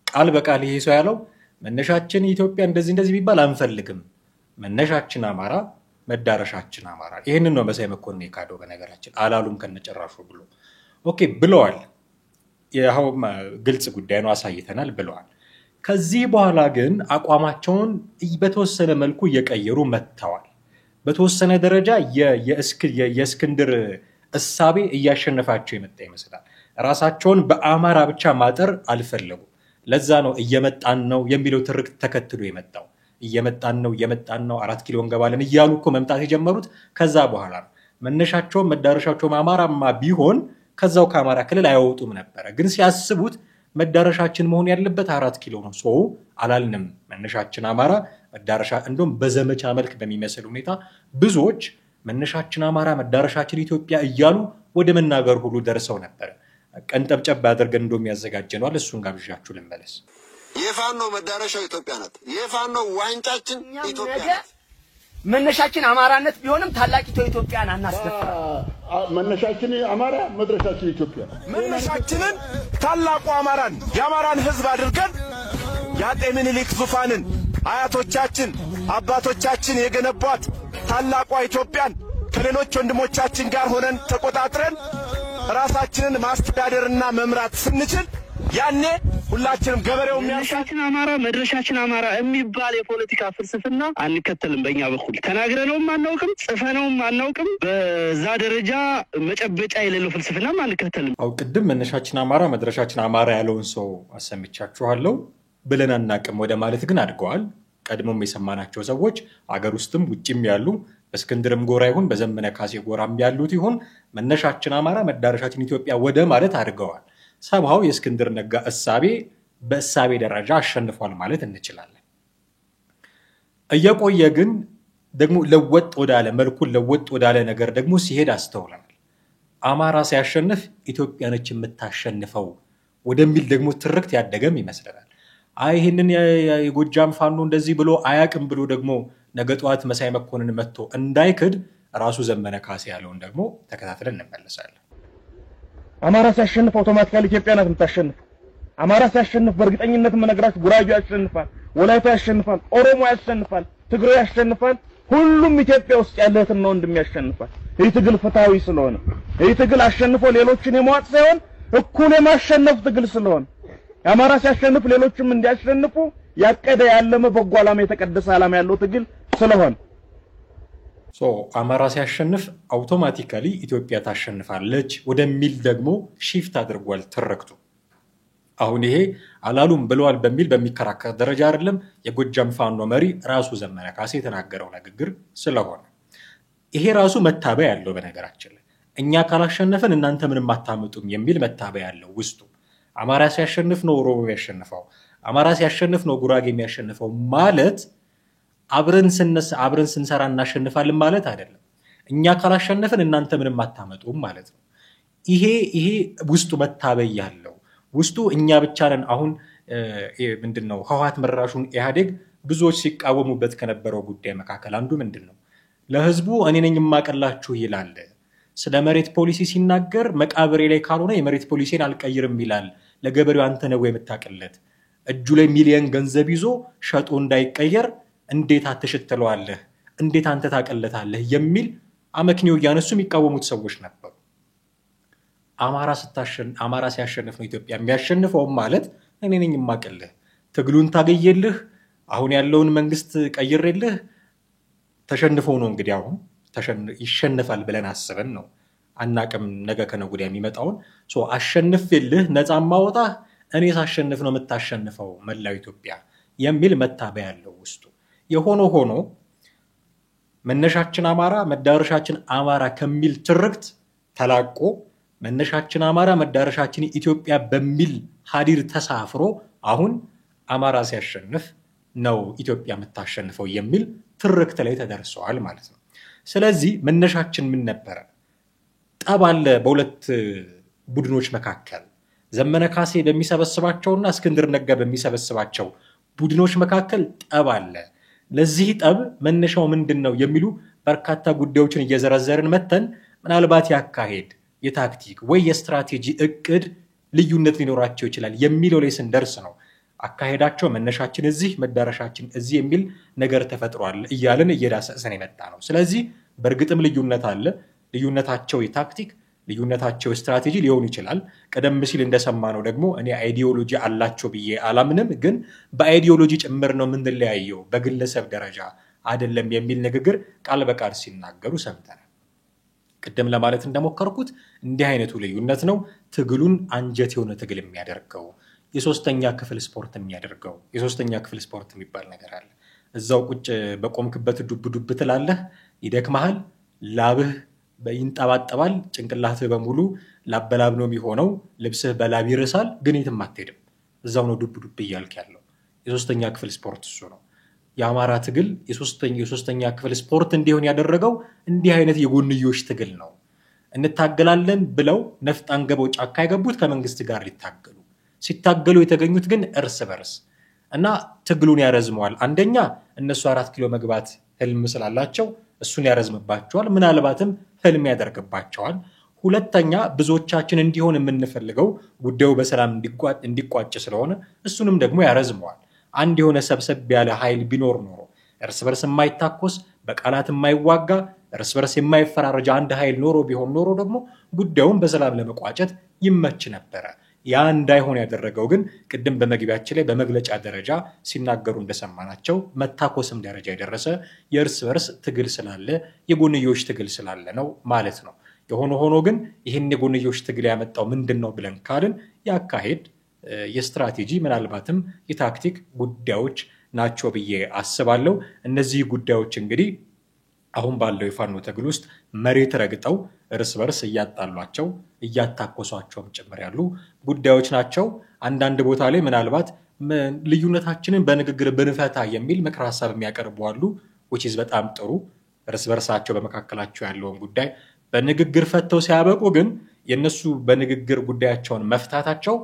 ቃል በቃል ይሄ ሰው ያለው መነሻችን ኢትዮጵያ እንደዚህ ቢባል አንፈልግም፣ መነሻችን አማራ መዳረሻችን አማራ። ይሄንን ነው መሳይ መኮንን የካደው። በነገራችን አላሉም ከነጨራሹ ብሎ ኦኬ ብለዋል። ይሄው ግልጽ ጉዳይ ነው፣ አሳይተናል ብለዋል። ከዚህ በኋላ ግን አቋማቸውን በተወሰነ መልኩ እየቀየሩ መጥተዋል። በተወሰነ ደረጃ የእስክንድር እሳቤ እያሸነፋቸው የመጣ ይመስላል። ራሳቸውን በአማራ ብቻ ማጠር አልፈለጉም። ለዛ ነው እየመጣን ነው የሚለው ትርክት ተከትሎ የመጣው። እየመጣን ነው 4 ኪሎ እንገባለን እያሉ እኮ መምጣት የጀመሩት ከዛ በኋላ ነው። መነሻቸውም መዳረሻቸውም አማራማ ቢሆን ከዛው ከአማራ ክልል አይወጡም ነበር። ግን ሲያስቡት መዳረሻችን መሆን ያለበት 4 ኪሎ ነው። ሰው አላልንም መነሻችን አማራ መዳረሻ። እንደውም በዘመቻ መልክ በሚመስል ሁኔታ ብዙዎች መነሻችን አማራ መዳረሻችን ኢትዮጵያ እያሉ ወደ መናገር ሁሉ ደርሰው ነበር። ቀንጠብጨብ አድርገን እንደውም ያዘጋጀነዋል። እሱን ጋብዣችሁ ልመለስ። የፋኖ መዳረሻው ኢትዮጵያ ናት። የፋኖ ዋንጫችን ኢትዮጵያ ናት። መነሻችን አማራነት ቢሆንም ታላቂቱ ኢትዮጵያን አናስደፍራ። መነሻችን አማራ መድረሻችን ኢትዮጵያ። መነሻችንን ታላቁ አማራን የአማራን ህዝብ አድርገን የአጤ ምኒልክ ዙፋንን አያቶቻችን አባቶቻችን የገነቧት ታላቋ ኢትዮጵያን ከሌሎች ወንድሞቻችን ጋር ሆነን ተቆጣጥረን ራሳችንን ማስተዳደርና መምራት ስንችል ያኔ ሁላችንም ገበሬው መነሻችን አማራ መድረሻችን አማራ የሚባል የፖለቲካ ፍልስፍና አንከተልም። በእኛ በኩል ተናግረነውም አናውቅም፣ ጽፈነውም አናውቅም። በዛ ደረጃ መጨበጫ የሌለው ፍልስፍናም አንከተልም። አው ቅድም መነሻችን አማራ መድረሻችን አማራ ያለውን ሰው አሰምቻችኋለሁ ብለን አናውቅም ወደ ማለት ግን አድገዋል። ቀድሞም የሰማናቸው ሰዎች አገር ውስጥም ውጭም ያሉ በእስክንድርም ጎራ ይሁን በዘመነ ካሴ ጎራም ያሉት ይሁን መነሻችን አማራ መዳረሻችን ኢትዮጵያ ወደ ማለት አድገዋል። ሰብሃው የእስክንድር ነጋ እሳቤ በእሳቤ ደረጃ አሸንፏል ማለት እንችላለን። እየቆየ ግን ደግሞ ለወጥ ወዳለ መልኩን ለወጥ ወዳለ ነገር ደግሞ ሲሄድ አስተውለናል። አማራ ሲያሸንፍ ኢትዮጵያ ነች የምታሸንፈው ወደሚል ደግሞ ትርክት ያደገም ይመስላል። ይሄንን የጎጃም ፋኖ እንደዚህ ብሎ አያቅም ብሎ ደግሞ ነገ ጧት መሳይ መኮንን መጥቶ እንዳይክድ ራሱ ዘመነ ካሴ ያለውን ደግሞ ተከታትለን እንመለሳለን። አማራ ሲያሸንፍ አውቶማቲካሊ ኢትዮጵያ ናት የምታሸንፈው። አማራ ሲያሸንፍ በእርግጠኝነት መነግራችሁ ጉራጌ ያሸንፋል፣ ወላይታ ያሸንፋል፣ ኦሮሞ ያሸንፋል፣ ትግሬ ያሸንፋል። ሁሉም ኢትዮጵያ ውስጥ ያለህትና ወንድም ያሸንፋል። ይህ ትግል ፍትሃዊ ስለሆነ፣ ይህ ትግል አሸንፎ ሌሎችን የመዋጥ ሳይሆን እኩል የማሸነፍ ትግል ስለሆነ አማራ ሲያሸንፍ ሌሎችም እንዲያሸንፉ ያቀደ ያለመ በጎ ዓላማ የተቀደሰ ዓላማ ያለው ትግል ስለሆነ አማራ ሲያሸንፍ አውቶማቲካሊ ኢትዮጵያ ታሸንፋለች ወደሚል ደግሞ ሺፍት አድርጓል ትርክቱ። አሁን ይሄ አላሉም ብለዋል በሚል በሚከራከር ደረጃ አይደለም። የጎጃም ፋኖ መሪ ራሱ ዘመነ ካሴ የተናገረው ንግግር ስለሆነ ይሄ ራሱ መታበያ ያለው በነገራችን ላይ እኛ ካላሸነፈን እናንተ ምንም አታመጡም የሚል መታበያ ያለው ውስጡ። አማራ ሲያሸንፍ ነው ኦሮሞ የሚያሸንፈው፣ አማራ ሲያሸንፍ ነው ጉራጌ የሚያሸንፈው ማለት አብረን ስንሰራ እናሸንፋለን ማለት አይደለም። እኛ ካላሸነፈን እናንተ ምንም አታመጡም ማለት ነው። ይሄ ውስጡ መታበይ ያለው ውስጡ እኛ ብቻ ነን። አሁን ምንድነው ህወሓት መራሹን ኢህአዴግ ብዙዎች ሲቃወሙበት ከነበረው ጉዳይ መካከል አንዱ ምንድነው ለህዝቡ እኔ ነኝ የማቀላችሁ ይላል። ስለ መሬት ፖሊሲ ሲናገር መቃብሬ ላይ ካልሆነ የመሬት ፖሊሲን አልቀይርም ይላል። ለገበሬው አንተ ነው የምታቀለት። እጁ ላይ ሚሊዮን ገንዘብ ይዞ ሸጦ እንዳይቀየር እንዴት አትሽትለዋለህ? እንዴት አንተ ታቀለታለህ? የሚል አመክንዮ እያነሱ የሚቃወሙት ሰዎች ነበሩ። አማራ ሲያሸንፍ ነው ኢትዮጵያ የሚያሸንፈው ማለት እኔ ነኝ የማቀልህ፣ ትግሉን ታገየልህ፣ አሁን ያለውን መንግስት ቀይሬልህ ተሸንፈው ነው እንግዲህ አሁን ይሸነፋል ብለን አስበን ነው አናቅም ነገ ከነገ ወዲያ የሚመጣውን አሸንፍልህ ነፃ ማውጣ እኔ ሳሸንፍ ነው የምታሸንፈው መላው ኢትዮጵያ የሚል መታበያ ያለው ውስጡ። የሆነ ሆኖ መነሻችን አማራ መዳረሻችን አማራ ከሚል ትርክት ተላቆ መነሻችን አማራ መዳረሻችን ኢትዮጵያ በሚል ሀዲር ተሳፍሮ አሁን አማራ ሲያሸንፍ ነው ኢትዮጵያ የምታሸንፈው የሚል ትርክት ላይ ተደርሰዋል ማለት ነው። ስለዚህ መነሻችን ምን ነበረ? ጠብ አለ በሁለት ቡድኖች መካከል። ዘመነ ካሴ በሚሰበስባቸውና እስክንድር ነጋ በሚሰበስባቸው ቡድኖች መካከል ጠብ አለ። ለዚህ ጠብ መነሻው ምንድነው የሚሉ በርካታ ጉዳዮችን እየዘረዘርን መተን ምናልባት ያካሄድ የታክቲክ ወይ የስትራቴጂ እቅድ ልዩነት ሊኖራቸው ይችላል የሚለው ላይ ስንደርስ ነው አካሄዳቸው መነሻችን እዚህ መዳረሻችን እዚህ የሚል ነገር ተፈጥሯል እያልን እየዳሰሰን የመጣ ነው። ስለዚህ በእርግጥም ልዩነት አለ። ልዩነታቸው የታክቲክ ልዩነታቸው ስትራቴጂ ሊሆን ይችላል። ቀደም ሲል እንደሰማነው ደግሞ እኔ አይዲዮሎጂ አላቸው ብዬ አላምንም፣ ግን በአይዲዮሎጂ ጭምር ነው የምንለያየው በግለሰብ ደረጃ አይደለም የሚል ንግግር ቃል በቃል ሲናገሩ ሰምተናል። ቅድም ለማለት እንደሞከርኩት እንዲህ አይነቱ ልዩነት ነው ትግሉን አንጀት የሆነ ትግል የሚያደርገው የሶስተኛ ክፍል ስፖርት የሚያደርገው። የሶስተኛ ክፍል ስፖርት የሚባል ነገር አለ። እዛው ቁጭ በቆምክበት ዱብ ዱብ ትላለህ፣ ይደክመሃል፣ ላብህ ይንጠባጠባል፣ ጭንቅላትህ በሙሉ ላበላብ ነው የሚሆነው፣ ልብስህ በላብ ይርሳል፣ ግን የትም አትሄድም። እዛው ነው ዱብ ዱብ እያልክ ያለው። የሶስተኛ ክፍል ስፖርት እሱ ነው። የአማራ ትግል የሶስተኛ ክፍል ስፖርት እንዲሆን ያደረገው እንዲህ አይነት የጎንዮሽ ትግል ነው። እንታገላለን ብለው ነፍጥ አንገበው ጫካ የገቡት ከመንግስት ጋር ሊታገሉ ሲታገሉ የተገኙት ግን እርስ በርስ እና ትግሉን ያረዝመዋል። አንደኛ እነሱ 4 ኪሎ መግባት ህልም ስላላቸው እሱን ያረዝምባቸዋል፣ ምናልባትም ህልም ያደርግባቸዋል። ሁለተኛ ብዙዎቻችን እንዲሆን የምንፈልገው ጉዳዩ በሰላም እንዲቋጭ ስለሆነ እሱንም ደግሞ ያረዝመዋል። አንድ የሆነ ሰብሰብ ያለ ኃይል ቢኖር ኖሮ እርስ በርስ የማይታኮስ በቃላት የማይዋጋ እርስ በርስ የማይፈራረጅ አንድ ኃይል ኖሮ ቢሆን ኖሮ ደግሞ ጉዳዩን በሰላም ለመቋጨት ይመች ነበረ። ያ እንዳይሆን ያደረገው ግን ቅድም በመግቢያችን ላይ በመግለጫ ደረጃ ሲናገሩ እንደሰማናቸው መታኮስም ደረጃ የደረሰ የእርስ በርስ ትግል ስላለ የጎንዮሽ ትግል ስላለ ነው ማለት ነው። የሆነ ሆኖ ግን ይህን የጎንዮሽ ትግል ያመጣው ምንድነው ብለን ካልን ያካሄድ የስትራቴጂ ምናልባትም የታክቲክ ጉዳዮች ናቸው ብዬ አስባለሁ። እነዚህ ጉዳዮች እንግዲህ አሁን ባለው የፋኖ ትግል ውስጥ መሬት ረግጠው እርስ በርስ እያጣሏቸው እያታኮሷቸውም ጭምር ያሉ ጉዳዮች ናቸው። አንዳንድ ቦታ ላይ ምናልባት ልዩነታችንን በንግግር ብንፈታ የሚል ምክር ሀሳብ የሚያቀርቡ አሉ። which is በጣም ጥሩ። እርስ በርሳቸው በመካከላቸው ያለውን ጉዳይ በንግግር ፈተው ሲያበቁ ግን የነሱ በንግግር ጉዳያቸውን መፍታታቸው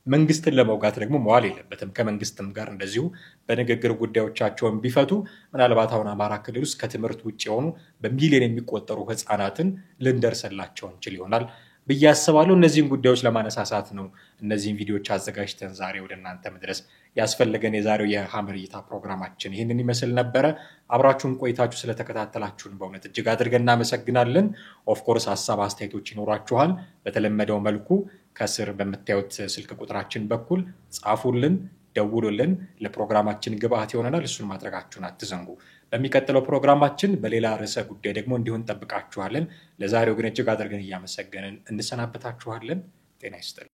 መንግስትን ለመውጋት ደግሞ መዋል የለበትም። ከመንግስትም ጋር እንደዚሁ በንግግር ጉዳዮቻቸውን ቢፈቱ ምናልባት አሁን አማራ ክልል ውስጥ ከትምህርት ውጭ የሆኑ በሚሊዮን የሚቆጠሩ ህፃናትን ልንደርስላቸው እንችል ይሆናል ብዬ አስባለሁ። እነዚህን ጉዳዮች ለማነሳሳት ነው እነዚህን ቪዲዮዎች አዘጋጅተን ዛሬ ወደ እናንተ መድረስ ያስፈለገን። የዛሬው የሐመር እይታ ፕሮግራማችን ይህንን ይመስል ነበረ። አብራችሁን ቆይታችሁ ስለተከታተላችሁን በእውነት እጅግ አድርገን እናመሰግናለን። ኦፍኮርስ ሀሳብ አስተያየቶች ይኖራችኋል። በተለመደው መልኩ ከስር በምታዩት ስልክ ቁጥራችን በኩል ጻፉልን፣ ደውሉልን። ለፕሮግራማችን ግብአት ይሆነናል። እሱን ማድረጋችሁን አትዘንጉ። በሚቀጥለው ፕሮግራማችን በሌላ ርዕሰ ጉዳይ ደግሞ እንዲሆን ጠብቃችኋለን። ለዛሬው ግን እጅግ አድርገን እያመሰገንን እንሰናበታችኋለን። ጤና ይስጥልን።